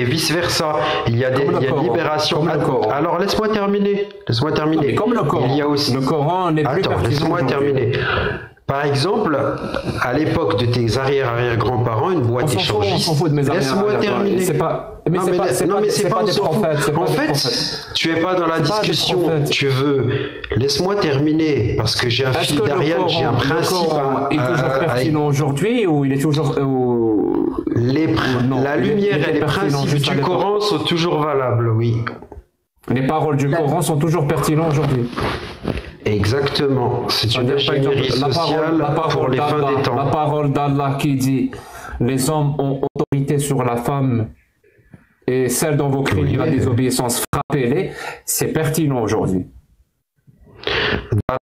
vice-versa. Il y a libérations... Alors, laisse-moi terminer. Mais comme le Coran, il y a aussi... le Coran n'est plus pertinent. Laisse-moi terminer. Par exemple, à l'époque de tes arrière-grands-parents, une boîte échangiste. On s'en fout de mes Laisse-moi terminer. C'est pas en fait, tu es pas dans la discussion. Tu veux. Laisse-moi terminer parce que j'ai un fil d'Ariel, j'ai un principe. Il est toujours pertinent aujourd'hui ou il est toujours. La lumière et les principes du Coran sont toujours valables, oui. Les paroles du Coran sont toujours pertinentes aujourd'hui. Exactement, c'est une ingénierie sociale pour les fins des temps. La parole d'Allah qui dit « Les hommes ont autorité sur la femme et celle dont vos crimes la désobéissance, frappez-les », c'est pertinent aujourd'hui.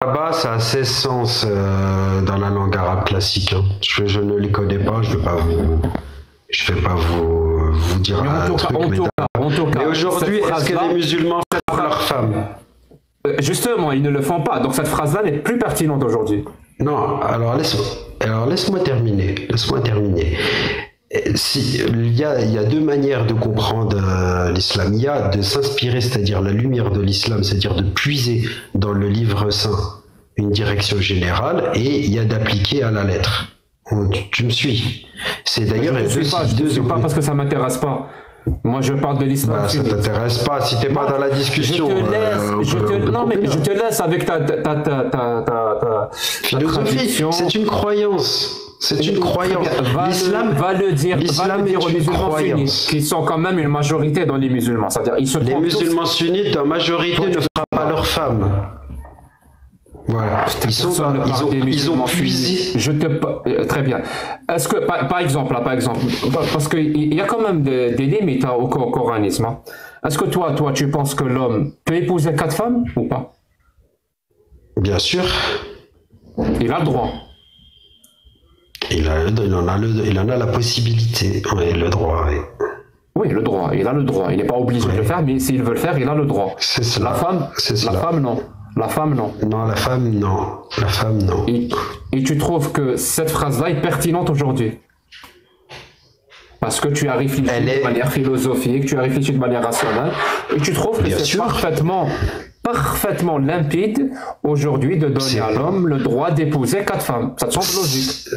Là-bas, ça a 16 sens dans la langue arabe classique. Hein. Je ne les connais pas, je ne vais pas vous dire un truc. Mais aujourd'hui, est-ce que les musulmans frappent leurs femmes ? Justement, ils ne le font pas. Donc cette phrase-là n'est plus pertinente aujourd'hui. Non, alors laisse-moi terminer. Il y a deux manières de comprendre l'islam. Il y a de s'inspirer, c'est-à-dire la lumière de l'islam, c'est-à-dire de puiser dans le livre saint une direction générale, et il y a d'appliquer à la lettre. Tu me suis? C'est d'ailleurs... Je ne suis pas parce que ça ne m'intéresse pas. Moi, je parle de l'islam. Ça t'intéresse pas si t'es pas dans la discussion. Non, mais je te laisse avec ta philosophie. C'est une croyance. C'est une croyance. L'islam va le dire aux musulmans sunnites, qui sont quand même une majorité dans les musulmans. C'est-à-dire, les musulmans sunnites, en majorité, ne frappent pas leurs femmes. Voilà. Ils ont puisé. Très bien. Est-ce que, par exemple, parce qu'il y a quand même des limites au coranisme. Hein. Est-ce que toi, tu penses que l'homme peut épouser 4 femmes ou pas? Bien sûr. Il a le droit. Il en a la possibilité, et le droit. Oui, le droit. Il a le droit. Il n'est pas obligé de le faire, mais s'il veut le faire, il a le droit. C'est cela. La femme, non. La femme, non. Non, la femme, non. La femme, non. Et tu trouves que cette phrase-là est pertinente aujourd'hui? Parce que tu as réfléchi de manière philosophique, tu as réfléchi de manière rationnelle, et tu trouves que c'est parfaitement limpide aujourd'hui de donner à l'homme le droit d'épouser 4 femmes. Ça te semble logique?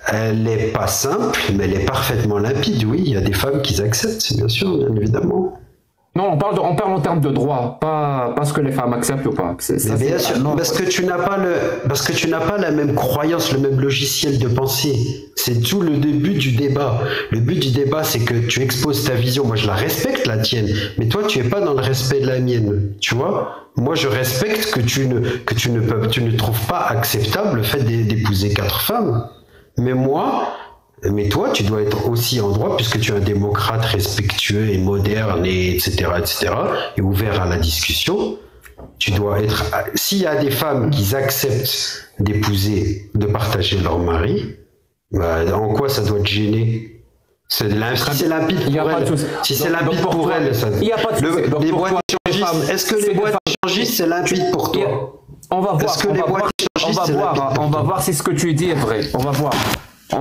Elle n'est pas simple, mais elle est parfaitement limpide, oui. Il y a des femmes qui acceptent, bien sûr, bien évidemment. Non, on parle en termes de droit, pas ce que les femmes acceptent ou pas. Bien sûr, parce que tu n'as pas la même croyance, le même logiciel de pensée. C'est tout le début du débat. Le but du débat, c'est que tu exposes ta vision. Moi, je la respecte, la tienne, mais toi, tu es pas dans le respect de la mienne. Tu vois? Moi, je respecte que tu ne trouves pas acceptable le fait d'épouser 4 femmes. Mais toi, tu dois être aussi en droit, puisque tu es un démocrate respectueux et moderne, etc., et ouvert à la discussion. Tu dois être. S'il y a des femmes qui acceptent d'épouser, de partager leur mari, en quoi ça doit te gêner? Si c'est limpide pour elle, si c'est limpide pour elle, il n'y a pas de les boîtes échangistes. Est-ce que les boîtes échangistes c'est limpide pour toi? On va voir. On va voir si ce que tu dis est vrai. On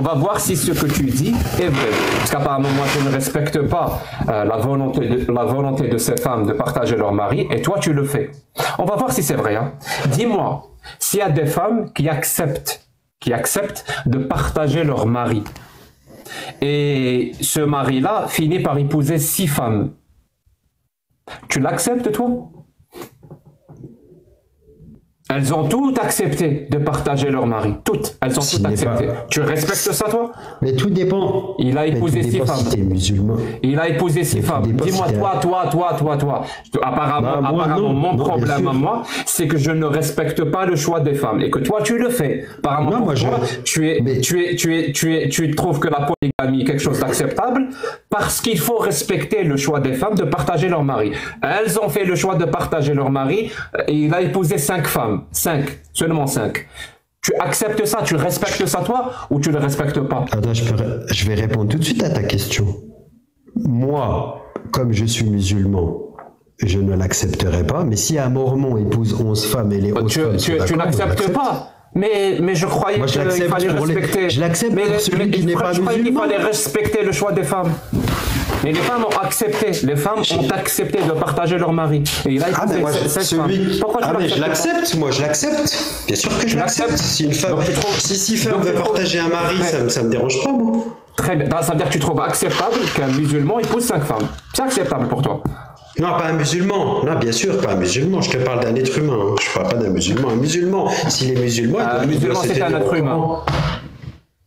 va voir si ce que tu dis est vrai. Parce qu'apparemment, moi, je ne respecte pas la volonté de ces femmes de partager leur mari, et toi, tu le fais. On va voir si c'est vrai. Hein. Dis-moi, s'il y a des femmes qui acceptent de partager leur mari, et ce mari-là finit par épouser 6 femmes, tu l'acceptes, toi? Elles ont toutes accepté de partager leur mari. Toutes. Elles ont toutes accepté. Tu respectes ça, toi? Mais tout dépend. Il a épousé 6 femmes. Si t'es musulman. Il a épousé 6 femmes. Dis-moi, toi. Apparemment, mon problème à moi, c'est que je ne respecte pas le choix des femmes. Et que toi, tu le fais. Apparemment, non, moi, tu trouves que la polygamie est quelque chose d'acceptable parce qu'il faut respecter le choix des femmes de partager leur mari. Elles ont fait le choix de partager leur mari et il a épousé 5 femmes. 5, seulement 5. Tu acceptes ça, tu respectes ça toi ou tu ne le respectes pas? Attends, je vais répondre tout de suite à ta question. Moi, comme je suis musulman, je ne l'accepterai pas, mais si un mormon épouse 11 femmes et les 11 femmes tu n'acceptes pas? Mais je croyais qu'il fallait respecter. Je l'accepte pour celui qui n'est pas musulman. Je croyais qu'il fallait respecter le choix des femmes. Mais les femmes ont accepté. Les femmes ont accepté de partager leur mari. Et il a Pourquoi je l'accepte, moi, je l'accepte. Bien sûr que je l'accepte. Si une femme, si 6 femmes veulent partager un mari, ça me dérange pas, moi. Très bien. Ça veut dire que tu trouves acceptable qu'un musulman épouse 5 femmes. C'est acceptable pour toi? Non, pas un musulman. Non, bien sûr, pas un musulman. Je te parle d'un être humain. Hein. Je parle pas d'un musulman. Un musulman, s'il est musulman, un musulman, c'est un être humain.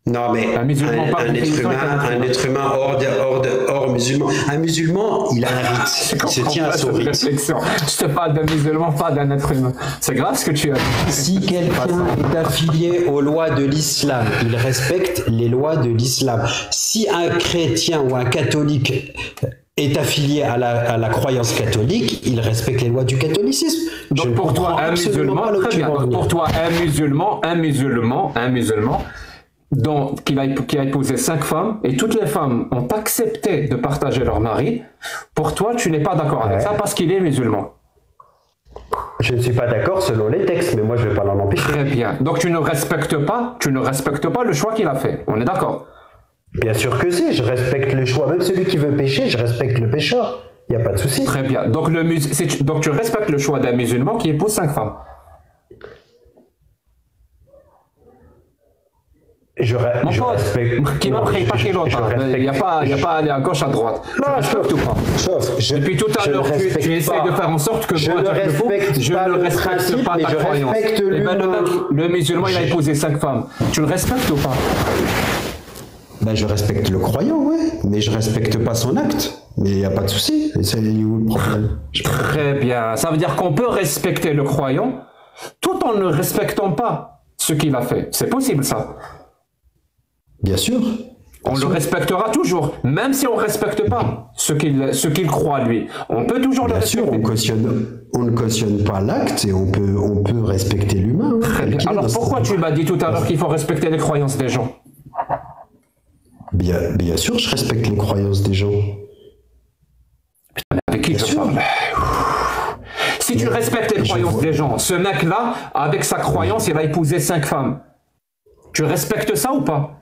Non, mais un être humain hors musulman. Un musulman, il a un rite. Il se tient à son rite. Je te parle d'un musulman, pas d'un être humain. C'est grave ce que tu as dit. Si quelqu'un est affilié aux lois de l'islam, il respecte les lois de l'islam. Si un chrétien ou un catholique est affilié à la croyance catholique, il respecte les lois du catholicisme. Donc pour toi, un musulman, donc, qui a épousé 5 femmes, et toutes les femmes ont accepté de partager leur mari, pour toi, tu n'es pas d'accord avec ça parce qu'il est musulman. Je ne suis pas d'accord selon les textes, mais moi je ne vais pas l'en empêcher. Très bien. Donc tu ne respectes pas le choix qu'il a fait. On est d'accord? Bien sûr que si, je respecte le choix. Même celui qui veut pécher, je respecte le pécheur. Il n'y a pas de souci. Très bien. Donc, tu respectes le choix d'un musulman qui épouse 5 femmes. Je respecte. Qui m'a pris pas qu'il l'autre. Il n'y a pas à aller à gauche, à droite. Non, tout pas. Depuis tout à l'heure, tu essaies de faire en sorte que moi, je ne respecte pas ta croyance. Et ben, le musulman, il a épousé 5 femmes. Tu le respectes ou pas? Ben, je respecte le croyant, ouais, mais je respecte pas son acte. Mais il n'y a pas de souci. C'est où le problème? Très bien. Ça veut dire qu'on peut respecter le croyant tout en ne respectant pas ce qu'il a fait. C'est possible, ça? Bien sûr. On le respectera toujours, même si on ne respecte pas ce qu'il croit lui. On peut toujours le respecter. Bien sûr, on ne cautionne pas l'acte et on peut respecter l'humain. Très bien. Alors pourquoi tu m'as dit tout à l'heure qu'il faut respecter les croyances des gens? Bien sûr, je respecte les croyances des gens. Putain, avec qui je parle? Si tu respectes les croyances des gens, ce mec-là, avec sa croyance, il va épouser 5 femmes. Tu respectes ça ou pas?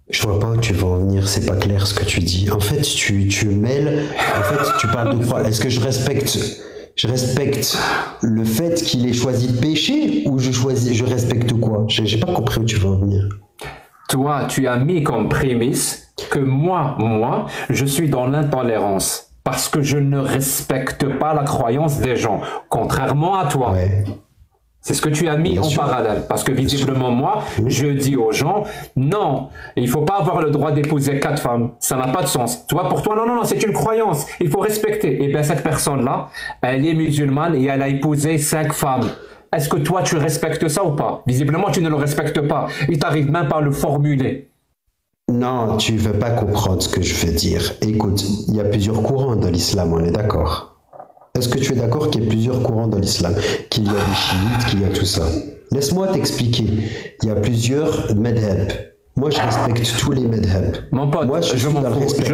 Je vois pas où tu vas en venir, c'est pas clair ce que tu dis. En fait, tu mêles. En fait, tu parles de quoi? Est-ce que je respecte le fait qu'il ait choisi de pécher ou je respecte quoi? J'ai pas compris où tu vas en venir. Toi, tu as mis comme prémisse que moi, je suis dans l'intolérance parce que je ne respecte pas la croyance des gens, contrairement à toi. Ouais. C'est ce que tu as mis en parallèle. Parce que visiblement, moi, je dis aux gens, non, il ne faut pas avoir le droit d'épouser 4 femmes. Ça n'a pas de sens. Toi, pour toi, non, c'est une croyance. Il faut respecter. Et bien, cette personne-là, elle est musulmane et elle a épousé 5 femmes. Est-ce que toi, tu respectes ça ou pas? Visiblement, tu ne le respectes pas. Il t'arrive même pas à le formuler. Non, tu ne veux pas comprendre ce que je veux dire. Écoute, il y a plusieurs courants dans l'islam, on est d'accord? Est-ce que tu es d'accord qu'il y a plusieurs courants dans l'islam? Qu'il y a des chiites, qu'il y a tout ça? Laisse-moi t'expliquer. Il y a plusieurs madhab. Moi, je respecte tous les madhab. Mon pote, moi, je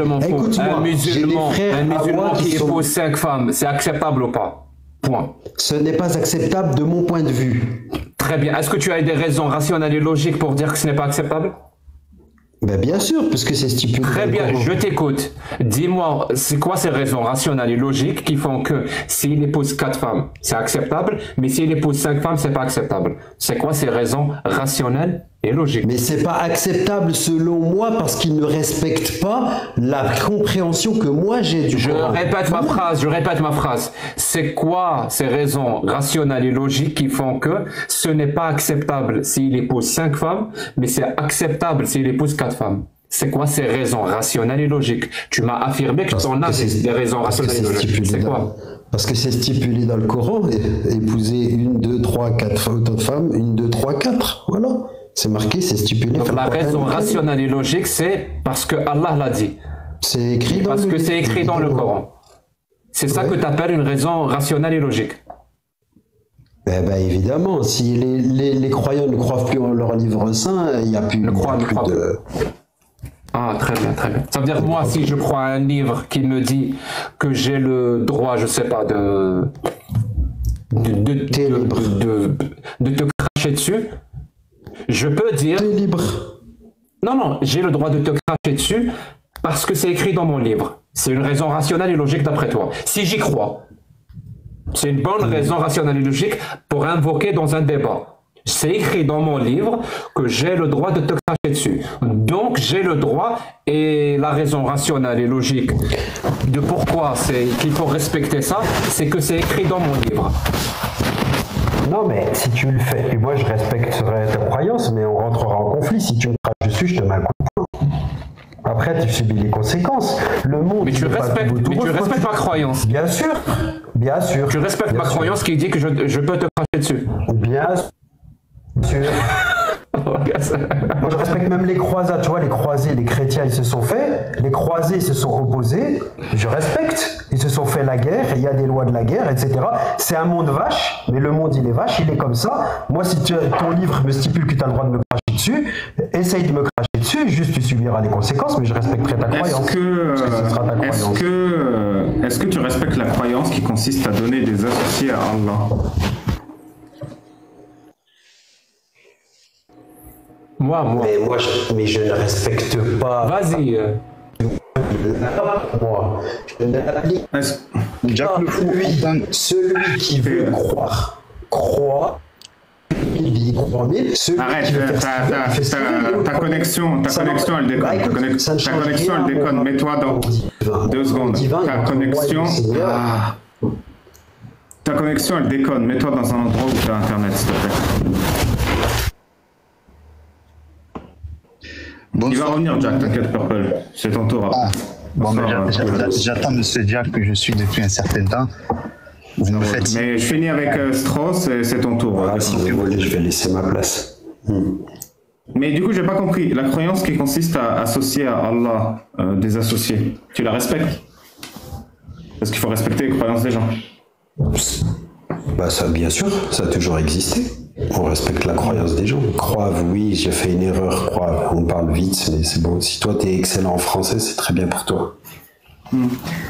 m'en fous. Un musulman qui épouse 5 femmes, c'est acceptable ou pas? Point. Ce n'est pas acceptable de mon point de vue. Très bien. Est-ce que tu as des raisons rationnelles et logiques pour dire que ce n'est pas acceptable? Ben bien sûr, parce que c'est stipulé. Très bien, je t'écoute. Dis-moi, c'est quoi ces raisons rationnelles et logiques qui font que s'il épouse 4 femmes, c'est acceptable, mais s'il épouse 5 femmes, c'est pas acceptable? C'est quoi ces raisons rationnelles et logiques? Mais c'est pas acceptable selon moi parce qu'il ne respecte pas la compréhension que moi j'ai du Coran. Je répète ma phrase. C'est quoi ces raisons rationnelles et logiques qui font que ce n'est pas acceptable s'il épouse 5 femmes, mais c'est acceptable s'il épouse 4 femmes? C'est quoi ces raisons rationnelles et logiques? Tu m'as affirmé que tu en as des raisons rationnelles et logiques. C'est quoi? Parce que c'est stipulé dans le Coran, épouser 1, 2, 3, 4 autres femmes, 1, 2, 3, 4. Voilà. C'est marqué, c'est stipulé. Donc la raison rationnelle et logique, c'est parce que Allah l'a dit. C'est écrit parce que c'est écrit dans le Coran. C'est ça que tu appelles une raison rationnelle et logique. Eh ben évidemment, si les croyants ne croient plus en leur livre saint, il n'y a plus, de... Ah, très bien, très bien. Ça veut dire, moi, si je crois à un livre qui me dit que j'ai le droit, je sais pas, de te cracher dessus, je peux dire... T'es libre. Non, j'ai le droit de te cracher dessus parce que c'est écrit dans mon livre. C'est une raison rationnelle et logique d'après toi. Si j'y crois, c'est une bonne raison rationnelle et logique pour invoquer dans un débat. C'est écrit dans mon livre que j'ai le droit de te cracher dessus. Donc j'ai le droit, et la raison rationnelle et logique de pourquoi c'est qu'il faut respecter ça, c'est que c'est écrit dans mon livre. Non, mais si tu le fais, et moi je respecterai ta croyance, mais on rentrera en conflit. Si tu me craches dessus, je te mets un coup de poing. Après, tu subis les conséquences. Le monde. Mais tu respectes ma croyance. Bien sûr. Bien sûr. Tu respectes ma croyance qui dit que je peux te cracher dessus. Bien sûr. Moi je respecte même les croisades, tu vois, les croisés, les chrétiens ils se sont fait, les croisés se sont opposés, je respecte, ils se sont fait la guerre, il y a des lois de la guerre, etc. C'est un monde vache, mais le monde il est vache, il est comme ça. Moi si ton livre me stipule que tu as le droit de me cracher dessus, essaye de me cracher dessus, juste tu subiras les conséquences, mais je respecterai ta croyance. Est-ce que tu respectes la croyance qui consiste à donner des associés à Allah? Mais je ne respecte pas. Vas-y. Moi, je ne l'applique pas. Celui qui veut croire, croit. il y croit 1000. Arrête, ta connexion, elle déconne. Ta connexion, elle déconne. Mets-toi dans 2 secondes. Ta connexion. Ta connexion, elle déconne. Mets-toi dans un endroit où tu as internet, s'il te plaît. Il va revenir, Jack, t'inquiète, Purple. C'est ton tour. Bon, j'attends M. Jack que je suis depuis un certain temps. Vous me faites... Mais je finis avec Strauss et c'est ton tour. Si vous voulez, je vais laisser ma place. Mais du coup, j'ai pas compris. La croyance qui consiste à associer à Allah des associés, tu la respectes? Parce qu'il faut respecter les croyances des gens. Bah ça, bien sûr, ça a toujours existé. On respecte la croyance des gens. Croire, oui, j'ai fait une erreur, croire. On parle vite, mais c'est bon. Si toi, t'es excellent en français, c'est très bien pour toi.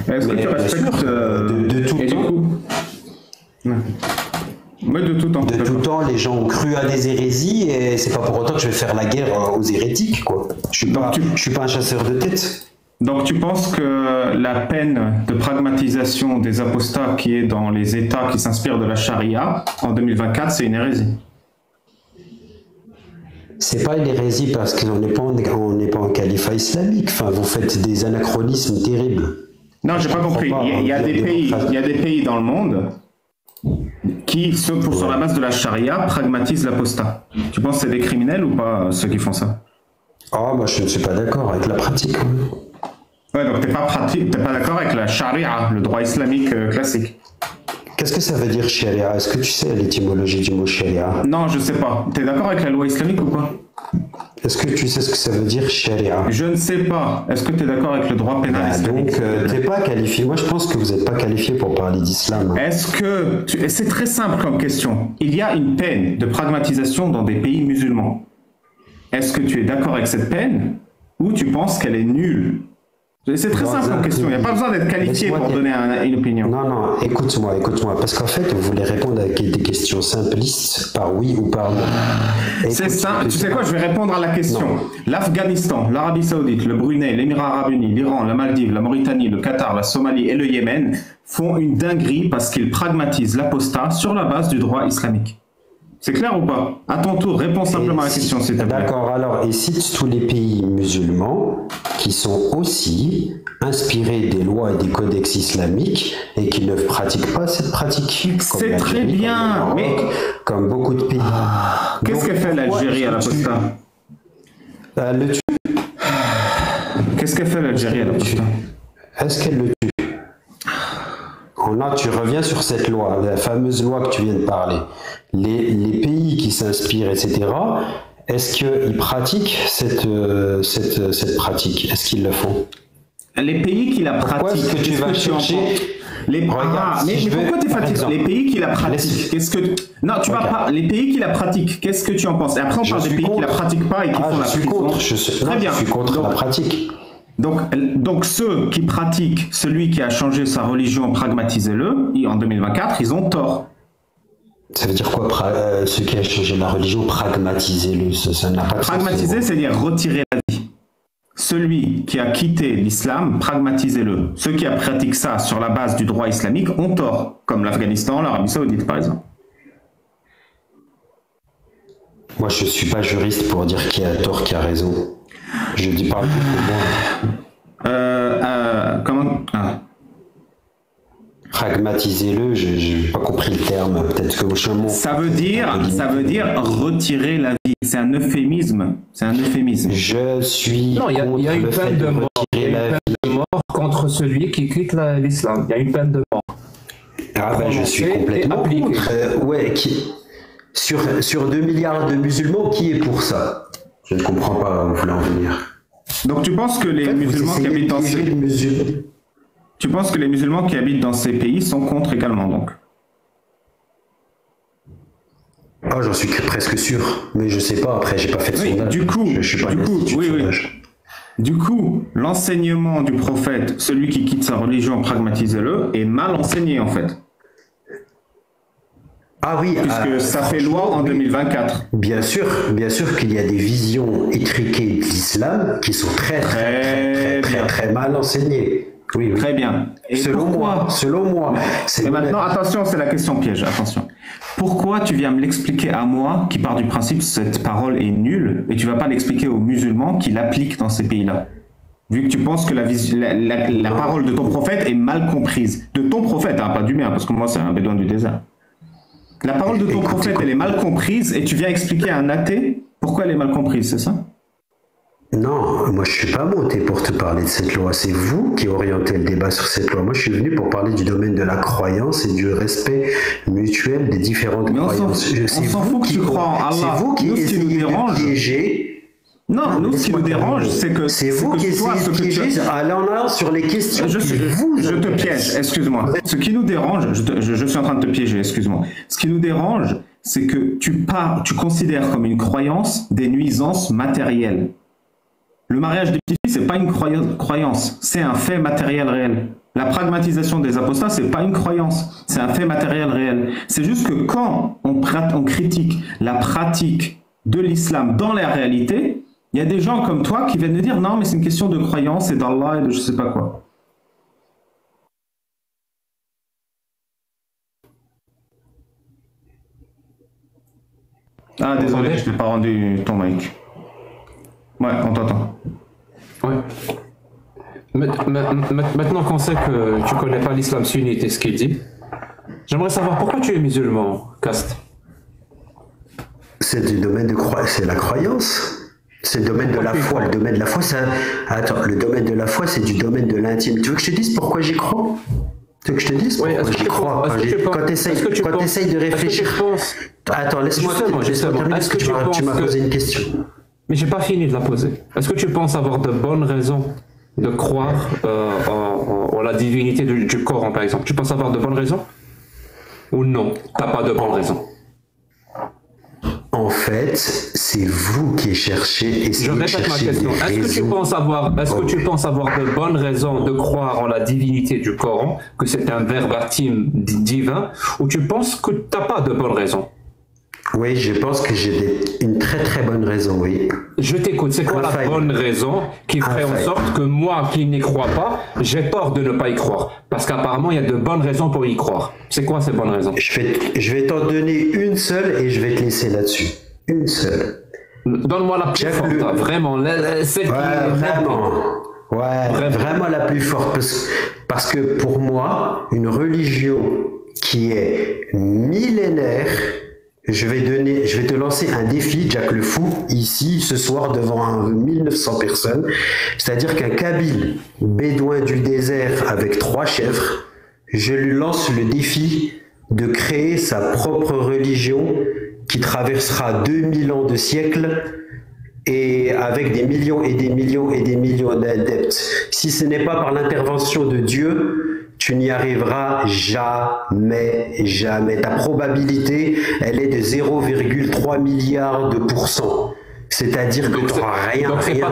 Est-ce que tu respectes de tout temps? Oui, de tout temps. De tout temps, les gens ont cru à des hérésies et c'est pas pour autant que je vais faire la guerre aux hérétiques, quoi. Je suis pas un chasseur de tête. Donc tu penses que la peine de pragmatisation des apostats qui est dans les États qui s'inspirent de la charia en 2024, c'est une hérésie? C'est pas une hérésie parce qu'on n'est pas en califat islamique. Enfin, vous faites des anachronismes terribles. Non, j'ai pas compris. Il y a des pays dans le monde qui, sur la base de la charia, pragmatisent l'apostat. Tu penses que c'est des criminels ou pas, ceux qui font ça? Ah, moi je ne suis pas d'accord avec la pratique. Ouais, donc t'es pas d'accord avec la charia, le droit islamique classique. Qu'est-ce que ça veut dire charia? Est-ce que tu sais l'étymologie du mot charia? Non, je sais pas. T'es d'accord avec la loi islamique ou pas? Est-ce que tu sais ce que ça veut dire charia? Je ne sais pas. Est-ce que tu es d'accord avec le droit pénal islamique? Donc, t'es pas qualifié. Moi, je pense que vous n'êtes pas qualifié pour parler d'islam. Est-ce que... C'est très simple comme question. Il y a une peine de pragmatisation dans des pays musulmans. Est-ce que tu es d'accord avec cette peine ou tu penses qu'elle est nulle? C'est très simple comme question, il n'y a pas besoin d'être qualifié pour donner une opinion. Non, écoute-moi, parce qu'en fait, vous voulez répondre avec des questions simplistes, par oui ou par non. C'est simple, tu sais quoi, je vais répondre à la question. L'Afghanistan, l'Arabie Saoudite, le Brunei, l'Émirat Arabe Unis, l'Iran, la Maldive, la Mauritanie, le Qatar, la Somalie et le Yémen font une dinguerie parce qu'ils pragmatisent l'apostat sur la base du droit islamique. C'est clair ou pas? À ton tour, réponds simplement à la question, s'il te plaît. D'accord, alors, et cite tous les pays musulmans qui sont aussi inspirés des lois et des codex islamiques et qui ne pratiquent pas cette pratique. C'est très bien, mais... Comme beaucoup de pays. Qu'est-ce qu'elle fait l'Algérie à l'apostat? Qu'est-ce qu'elle fait l'Algérie à l'apostat? Est-ce qu'elle le tue? Là, tu reviens sur cette loi, la fameuse loi que tu viens de parler. Les pays qui s'inspirent, etc., est-ce qu'ils pratiquent cette pratique? Est-ce qu'ils le font? Les pays qui la pratiquent, est-ce que tu vas chercher mais pourquoi tu es fatigué? Les pays qui la pratiquent, qu'est-ce que... Non, tu vas pas... Les pays qui la pratiquent, qu'est-ce que tu en penses? Et après, on parle des pays qui la pratiquent pas et qui font la prison. Très bien. Je suis contre la pratique. Donc ceux qui pratiquent, celui qui a changé sa religion, pragmatisez-le, en 2024, ils ont tort. Ça veut dire quoi, ceux qui a changé la religion, pragmatisez-le? Ça n'a pas de sens. Pragmatiser, c'est-à-dire retirer la vie. Celui qui a quitté l'islam, pragmatisez-le. Ceux qui pratiquent ça sur la base du droit islamique ont tort, comme l'Afghanistan, l'Arabie Saoudite, par exemple. Moi, je ne suis pas juriste pour dire qui a tort, qui a raison. Je dis pas comment pragmatisez-le, j'ai pas compris le terme. Peut-être que je mot. Ça veut dire retirer la vie. C'est un euphémisme. Je suis non, il y a une peine de mort. Il y a une peine de mort contre celui qui quitte l'islam. Il y a une peine de mort. Ah ben je suis complètement contre. Sur 2 milliards de musulmans, qui est pour ça? Je ne comprends pas où vous voulez en venir. Donc tu penses que les musulmans qui habitent dans ces... Tu penses que les musulmans qui habitent dans ces pays sont contre également, donc? Ah, j'en suis presque sûr, mais je sais pas, après j'ai pas fait de sondage. Du coup, l'enseignement du prophète, celui qui quitte sa religion, pragmatisez-le, est mal enseigné en fait. Ah oui, puisque ça fait loi en 2024. Bien sûr qu'il y a des visions étriquées de l'islam qui sont très mal enseignées. Oui, oui. Très bien. Et selon moi. Et maintenant, attention, c'est la question piège, attention. Pourquoi tu viens me l'expliquer à moi, qui part du principe que cette parole est nulle, et tu vas pas l'expliquer aux musulmans qui l'appliquent dans ces pays-là? Vu que tu penses que la parole de ton prophète est mal comprise. De ton prophète, hein, pas du mien, parce que moi, c'est un bédouin du désert. La parole de ton prophète, elle est mal comprise, et tu viens expliquer à un athée pourquoi elle est mal comprise, c'est ça? Non, moi je suis pas monté pour te parler de cette loi, c'est vous qui orientez le débat sur cette loi. Moi je suis venu pour parler du domaine de la croyance et du respect mutuel des différentes croyances. On s'en fout que tu crois en Allah. C'est vous qui essayez de piéger. Non, nous ce qui nous dérange, c'est que c'est vous qui essayez de piéger allant sur les questions. Je te piège, excuse-moi. Ce qui nous dérange, je suis en train de te piéger, excuse-moi. Ce qui nous dérange, c'est que tu considères comme une croyance des nuisances matérielles. Le mariage des petits-filles, c'est pas une croyance, c'est un fait matériel réel. La pragmatisation des apostats, c'est pas une croyance, c'est un fait matériel réel. C'est juste que quand on critique la pratique de l'islam dans la réalité, il y a des gens comme toi qui viennent de dire non, mais c'est une question de croyance et d'Allah et de je sais pas quoi. Ah, désolé, je t'ai pas rendu ton mic. Ouais, on t'entend. Ouais. Maintenant qu'on sait que tu connais pas l'islam sunnite et ce qu'il dit, j'aimerais savoir pourquoi tu es musulman, Cast. C'est du domaine de c'est la croyance. C'est le domaine de la foi. Le domaine de la foi, attends, le domaine de la foi, c'est du domaine de l'intime. Tu veux que je te dise pourquoi j'y crois? Tu veux que je te dise pourquoi j'y crois? Quand tu essayes de réfléchir. Attends, laisse-moi terminer parce que tu m'as posé une question. Mais j'ai pas fini de la poser. Est-ce que tu penses avoir de bonnes raisons de croire en la divinité du Coran, par exemple? Tu penses avoir de bonnes raisons? Ou non, t'as pas de bonnes raisons? En fait, c'est vous qui cherchez. Je répète ma question. Est-ce que tu penses avoir de bonnes raisons de croire en la divinité du Coran, que c'est un verbatim divin, ou tu penses que t'as pas de bonnes raisons? Oui, je pense que j'ai une très très bonne raison, oui. Je t'écoute, c'est quoi la bonne raison qui ferait en sorte que moi qui n'y crois pas, j'ai tort de ne pas y croire? Parce qu'apparemment, il y a de bonnes raisons pour y croire. C'est quoi ces bonnes raisons? Je vais t'en donner une seule et je vais te laisser là-dessus. Une seule. Donne-moi la plus forte, vraiment. Celle qui vraiment la plus forte. Parce que pour moi, une religion qui est millénaire... Je vais te lancer un défi, Jack le Fou, ici, ce soir, devant 1900 personnes. C'est-à-dire qu'un Kabyle, bédouin du désert avec 3 chèvres, je lui lance le défi de créer sa propre religion qui traversera 2000 ans de siècles et avec des millions et des millions et des millions d'adeptes. Si ce n'est pas par l'intervention de Dieu, tu n'y arriveras jamais, jamais. Ta probabilité, elle est de 0,3 milliards de %. C'est-à-dire que tu n'auras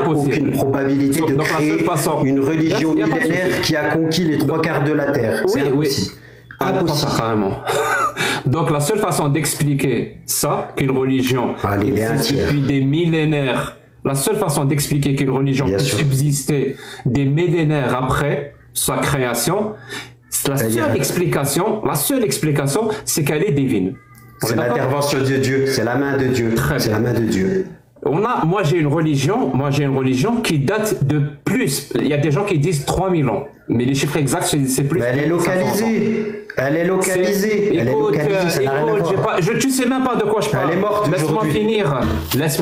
aucune probabilité de créer une religion millénaire qui a conquis les 3/4 de la Terre. C'est impossible. Impossible. Carrément. Donc la seule façon d'expliquer ça, qu'une religion existe depuis des millénaires, la seule façon d'expliquer qu'une religion peut subsister des millénaires après sa création, la seule explication, c'est qu'elle est divine. C'est l'intervention de Dieu, c'est la main de Dieu. C'est la main de Dieu. Moi j'ai une religion qui date de plus. Il y a des gens qui disent 3000 ans, mais les chiffres exacts c'est plus. Mais elle est localisée. Elle est localisée. Tu sais même pas de quoi je parle. Elle est morte. Laisse-moi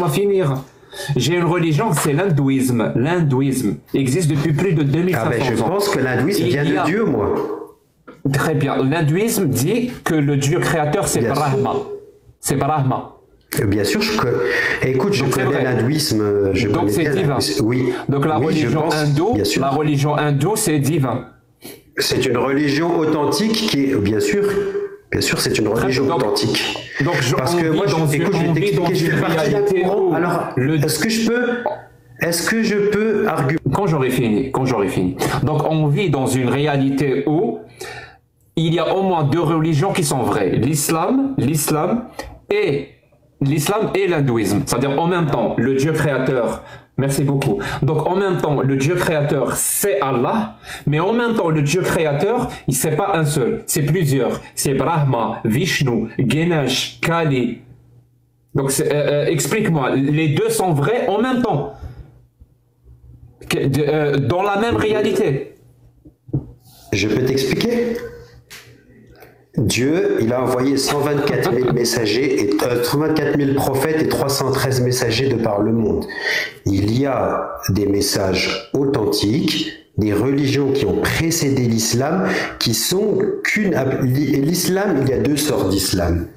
finir. J'ai une religion, c'est l'hindouisme. L'hindouisme existe depuis plus de 2500 ans. Je pense que l'hindouisme vient de Dieu, moi. Très bien. L'hindouisme dit que le Dieu créateur, c'est Brahma. C'est Brahma. Bien sûr, je connais l'hindouisme. Donc c'est divin. Oui. Donc la religion hindoue, c'est divin. C'est une religion authentique qui est, bien sûr, c'est une religion authentique. Donc parce que moi, je vais t'expliquer, je fais partie d'un courant. Alors, est-ce que je peux argumenter? Quand j'aurai fini. Donc on vit dans une réalité où il y a au moins 2 religions qui sont vraies. L'islam et l'hindouisme. C'est-à-dire en même temps, le Dieu créateur Merci beaucoup. Donc en même temps, le Dieu créateur, c'est Allah, mais en même temps, le Dieu créateur, c'est pas un seul, c'est plusieurs. C'est Brahma, Vishnu, Ganesh, Kali. Donc explique-moi, les deux sont vrais en même temps, dans la même réalité. Je peux t'expliquer? Dieu, il a envoyé 124 000 messagers, et 124 000 prophètes et 313 messagers de par le monde. Il y a des messages authentiques, des religions qui ont précédé l'islam, qui sont qu'une... L'islam, il y a deux sortes d'islam.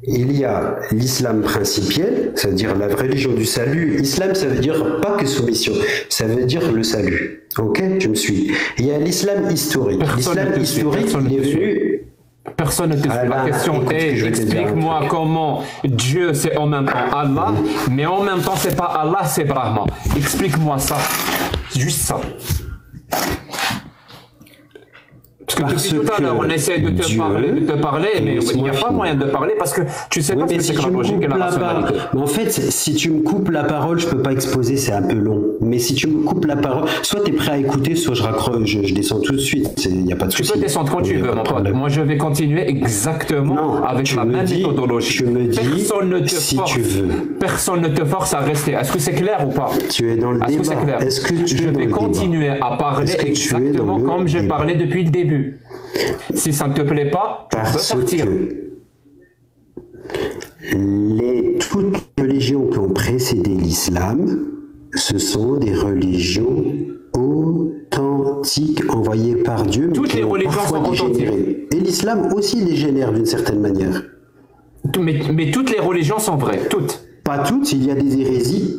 Il y a l'islam principiel, c'est-à-dire la religion du salut. Islam, ça veut dire pas que soumission, ça veut dire le salut. Ok, tu me suis. Il y a l'islam historique. L'islam historique, il est venu... Personne ne te suit. La question est, explique-moi comment Dieu c'est en même temps Allah, mais en même temps c'est pas Allah, c'est Brahma. Explique-moi ça. Juste ça. Parce que depuis tout à l'heure, on essaie de te parler, mais il n'y a pas moyen de parler parce que tu sais pas ce que c'est que la logique et la rationalité. Mais en fait, si tu me coupes la parole, je peux pas exposer, c'est un peu long. Mais si tu me coupes la parole, soit tu es prêt à écouter, soit je raccroche, je descends tout de suite. Il n'y a pas de souci. Tu peux descendre quand tu veux, mon pote. Moi, je vais continuer exactement avec la même méthodologie. Tu me dis personne ne te force à rester. Est-ce que c'est clair ou pas? Tu es dans le débat. Est-ce que c'est clair? Je vais continuer à parler exactement comme j'ai parlé depuis le début. Si ça ne te plaît pas, tu peux sortir. Toutes les religions qui ont précédé l'islam, ce sont des religions authentiques envoyées par Dieu. Toutes les religions sont authentiques. Et l'islam aussi les génère d'une certaine manière. Mais toutes les religions sont vraies, toutes. Pas toutes, il y a des hérésies.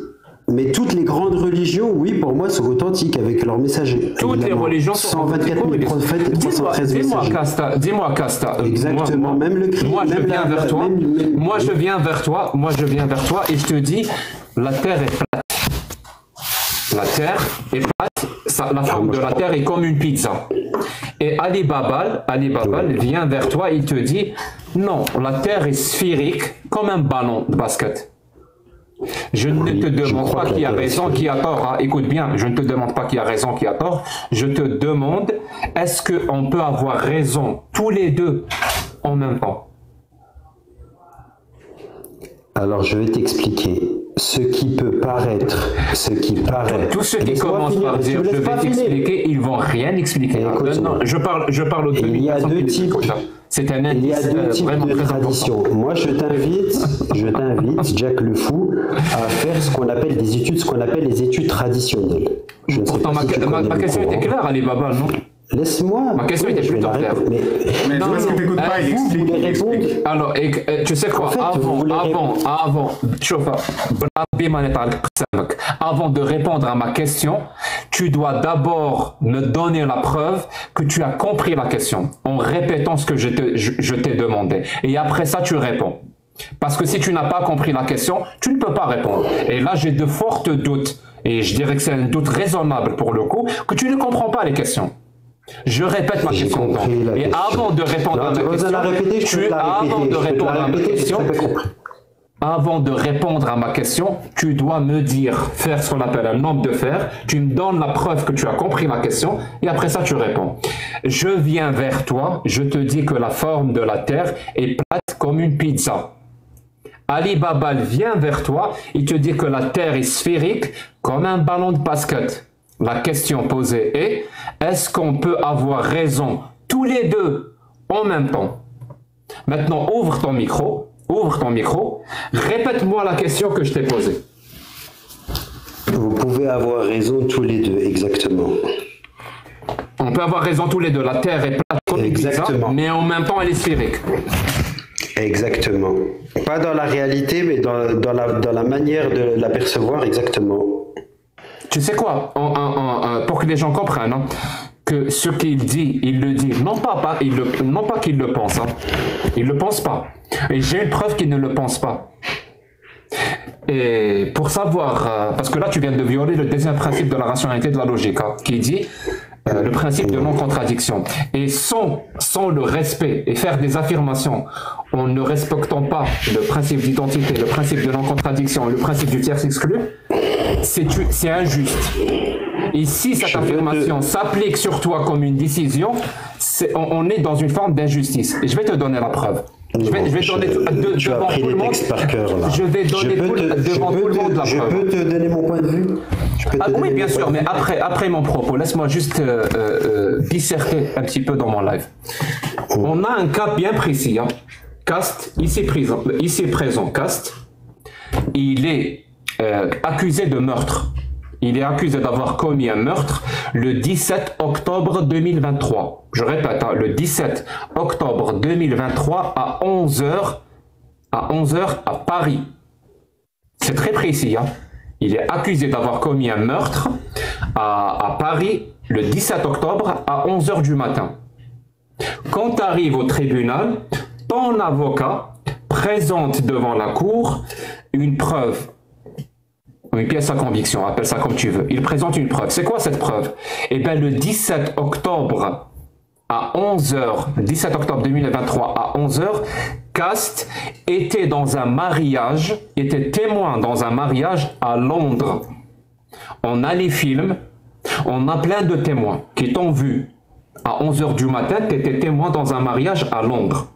Mais toutes les grandes religions, oui, pour moi, sont authentiques avec leurs messagers. Toutes les religions sont 124 000 prophètes et 313 messagers. Dis-moi, Casta. Exactement, même le Christ. Moi, je viens vers toi. Moi, je viens vers toi et je te dis, la terre est plate. La terre est plate. La forme de la terre est comme une pizza. Et Ali Babal vient vers toi et il te dit, non, la terre est sphérique comme un ballon de basket. Je ne te demande pas qui a raison, qui a tort. Hein. Écoute bien, je ne te demande pas qui a raison, qui a tort. Je te demande, est-ce qu'on peut avoir raison tous les deux en même temps? Alors, je vais t'expliquer. Ce qui peut paraître, Tous ceux qui commencent par dire je vais t'expliquer, ils vont rien expliquer. Non, je parle au il y a deux types. C'est un indice. Il y a deux types de traditions. Moi, je t'invite, Jack le Fou, à faire ce qu'on appelle des études, ce qu'on appelle les études traditionnelles. Pourtant, ma question était claire, Ali Baba, non? Laisse-moi. Ma question était plutôt claire. Mais non, parce que t'écoutes pas, il explique. Alors, tu sais quoi, avant de répondre à ma question, tu dois d'abord me donner la preuve que tu as compris la question en répétant ce que je t'ai demandé. Et après ça, tu réponds. Parce que si tu n'as pas compris la question, tu ne peux pas répondre. Et là, j'ai de forts doutes, et je dirais que c'est un doute raisonnable pour le coup, que tu ne comprends pas les questions. Je répète ma question. Et avant de répondre à ma question, avant de répondre à ma question, tu dois me dire, faire ce qu'on appelle un nombre de faire, tu me donnes la preuve que tu as compris ma question, et après ça tu réponds. Je viens vers toi, je te dis que la forme de la terre est plate comme une pizza. Ali Babal vient vers toi, il te dit que la terre est sphérique comme un ballon de basket. La question posée est, est-ce qu'on peut avoir raison tous les deux en même temps? Maintenant, ouvre ton micro, répète-moi la question que je t'ai posée. Vous pouvez avoir raison tous les deux, exactement. On peut avoir raison tous les deux, la Terre est plate comme une pizza, mais en même temps elle est sphérique. Exactement. Pas dans la réalité, mais dans la manière de la percevoir, exactement. Tu sais quoi, pour que les gens comprennent, hein, que ce qu'il dit, il le dit, non pas qu'il le pense, hein. Il le pense pas. Et j'ai une preuve qu'il ne le pense pas. Et pour savoir, parce que là tu viens de violer le deuxième principe de la rationalité de la logique, hein, qui dit, le principe de non-contradiction. Et sans le respect et faire des affirmations en ne respectant pas le principe d'identité, le principe de non-contradiction, le principe du tiers exclu, c'est injuste. Et si cette affirmation s'applique sur toi comme une décision, on est dans une forme d'injustice. Et je vais te donner la preuve. Je vais donner devant tout le monde. Je vais donner devant tout le monde la preuve. Je peux te donner mon point de vue? Oui, bien sûr, mais après mon propos, laisse-moi juste disserter un petit peu dans mon live. On a un cas bien précis. Hein. Cast, ici présent, Cast, il est accusé de meurtre. Il est accusé d'avoir commis un meurtre le 17 octobre 2023. Je répète, hein, le 17 octobre 2023 à 11h à Paris. C'est très précis. Hein. Il est accusé d'avoir commis un meurtre à Paris le 17 octobre à 11h du matin. Quand tu arrives au tribunal, ton avocat présente devant la cour une preuve. Une pièce à conviction, appelle ça comme tu veux. Il présente une preuve. C'est quoi cette preuve? Eh bien, le 17 octobre à 11h, 17 octobre 2023 à 11h, Cast était dans un mariage, était témoin dans un mariage à Londres. On a les films, on a plein de témoins qui t'ont vu. À 11h du matin, tu étais témoin dans un mariage à Londres.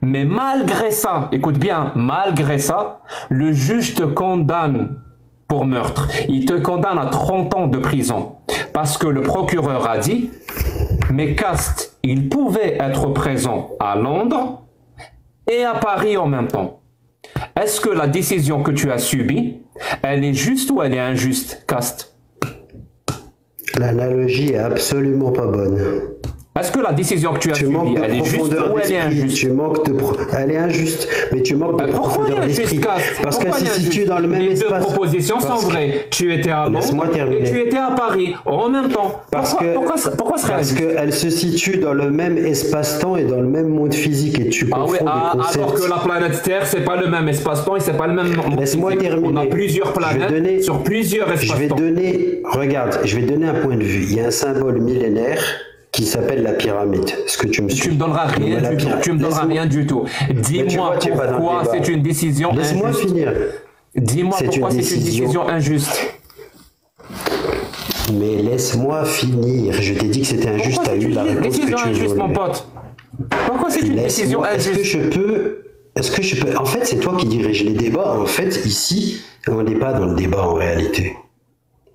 Mais malgré ça, écoute bien, malgré ça, le juge te condamne pour meurtre. Il te condamne à 30 ans de prison. Parce que le procureur a dit, mais Cast, il pouvait être présent à Londres et à Paris en même temps. Est-ce que la décision que tu as subie, elle est juste ou elle est injuste, Cast? L'analogie est absolument pas bonne. Est-ce que la décision que tu as subie, elle est juste ou elle est injuste? Elle est injuste, mais tu manques de profondeur d'esprit. Parce qu'elle se situe dans le même espace. Les deux propositions sont vraies. Tu étais à Londres et tu étais à Paris en même temps. Pourquoi serait Parce qu'elle se situe dans le même espace-temps et dans le même monde physique et tu confonds des concepts. Alors que la planète Terre, c'est pas le même espace-temps et c'est pas le même monde. Laisse-moi terminer. On a plusieurs planètes sur plusieurs espaces-temps. Regarde, je vais te donner un point de vue. Il y a un symbole millénaire qui s'appelle la pyramide. Est-ce que tu me suis? Tu me donneras rien du tout. Tu me donneras rien du tout. Dis-moi pourquoi c'est une décision injuste. Laisse-moi finir. Dis-moi pourquoi c'est une décision injuste. Mais laisse-moi finir. Je t'ai dit que c'était injuste. T'as eu la réponse que tu veux. Injuste, mon pote. Pourquoi c'est une décision injuste? Est-ce que je peux? En fait, c'est toi qui dirige les débats. En fait, ici, on n'est pas dans le débat en réalité.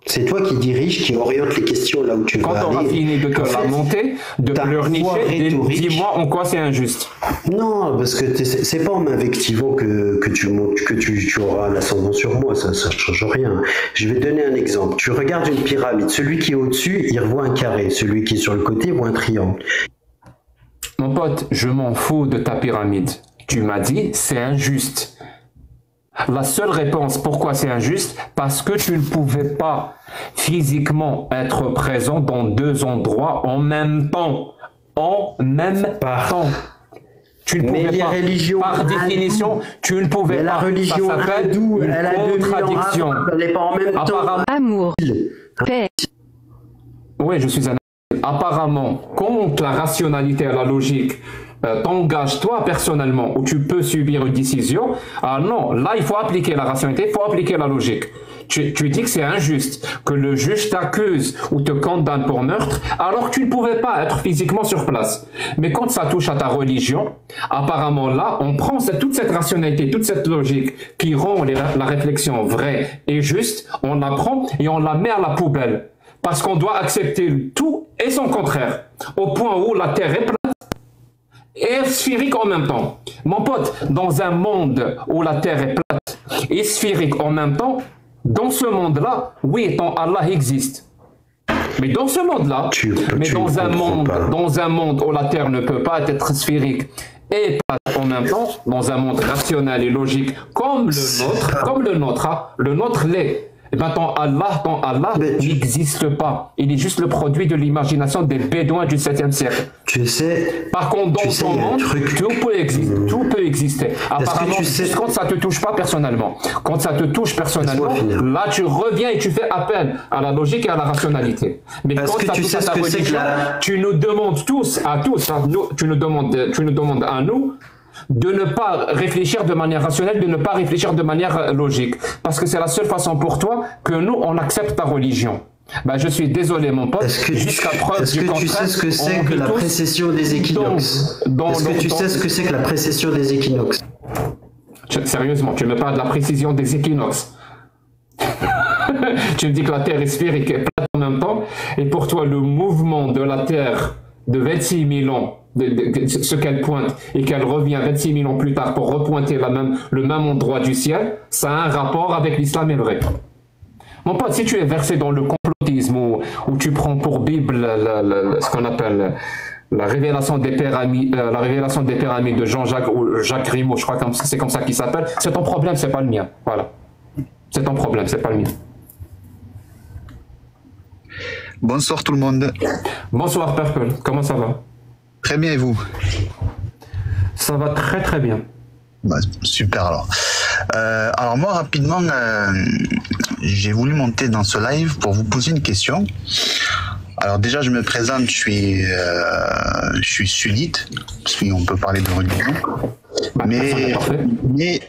C'est toi qui dirige, qui oriente les questions là où tu veux aller. Quand on aura fini de te la monter, de pleurnicher, dis-moi en quoi c'est injuste. Non, parce que c'est pas en m'invectivant que tu auras l'ascendant sur moi, ça change rien. Je vais te donner un exemple. Tu regardes une pyramide, celui qui est au-dessus, il revoit un carré, celui qui est sur le côté voit un triangle. Mon pote, je m'en fous de ta pyramide. Tu m'as dit, c'est injuste. La seule réponse pourquoi c'est injuste, parce que tu ne pouvais pas physiquement être présent dans deux endroits en même temps. En même temps. Tu ne pouvais pas. Par définition, tu ne pouvais pas. La religion hindoue, elle a 2000 ans, elle n'est pas en même temps. Amour, paix. Oui, je suis un. Apparemment, contre la rationalité et la logique, t'engages toi personnellement où tu peux subir une décision. Ah non, là il faut appliquer la rationalité, il faut appliquer la logique. Tu dis que c'est injuste, que le juge t'accuse ou te condamne pour meurtre, alors que tu ne pouvais pas être physiquement sur place. Mais quand ça touche à ta religion, apparemment là, on prend toute cette rationalité, toute cette logique qui rend la réflexion vraie et juste, on la prend et on la met à la poubelle. Parce qu'on doit accepter tout et son contraire, au point où la Terre est plate et sphérique en même temps. Mon pote, dans un monde où la Terre est plate et sphérique en même temps, dans ce monde-là, oui, ton Allah existe. Mais dans ce monde-là, dans un monde où la Terre ne peut pas être sphérique et plate en même temps, dans un monde rationnel et logique comme le nôtre, le nôtre l'est. Eh ben ton Allah n'existe pas. Il est juste le produit de l'imagination des Bédouins du 7e siècle. Tu sais. Par contre, dans ton monde, tout peut exister. Apparemment, quand ça te touche pas personnellement. Quand ça te touche personnellement, là tu reviens et tu fais appel à la logique et à la rationalité. Mais quand ça touche à ta religion, tu nous demandes tous, tu nous demandes à nous de ne pas réfléchir de manière rationnelle, de ne pas réfléchir de manière logique. Parce que c'est la seule façon pour toi que nous, on accepte ta religion. Ben, je suis désolé, mon pote. Jusqu'à preuve du contraire. Est-ce que tu sais ce que c'est que la précession des équinoxes? Est-ce que tu sais ce que c'est que la précession des équinoxes? Sérieusement, tu me parles de la précision des équinoxes. Tu me dis que la Terre est sphérique et plate en même temps. Et pour toi, le mouvement de la Terre de 26 000 ans, ce qu'elle pointe et qu'elle revient 26 000 ans plus tard pour repointer le même endroit du ciel, ça a un rapport avec l'islam hébreu. Mon pote, si tu es versé dans le complotisme où tu prends pour Bible ce qu'on appelle la révélation des pyramides de Jean-Jacques ou Jacques Grimaud, je crois que c'est comme ça qu'il s'appelle, c'est ton problème, c'est pas le mien. Voilà. C'est ton problème, c'est pas le mien. Bonsoir tout le monde. Bonsoir Purple, comment ça va? Très bien et vous? Ça va très très bien. Bah, super alors. Alors moi rapidement, j'ai voulu monter dans ce live pour vous poser une question. Alors déjà je me présente, je suis sunnite, parce qu'on peut parler de religion. Mais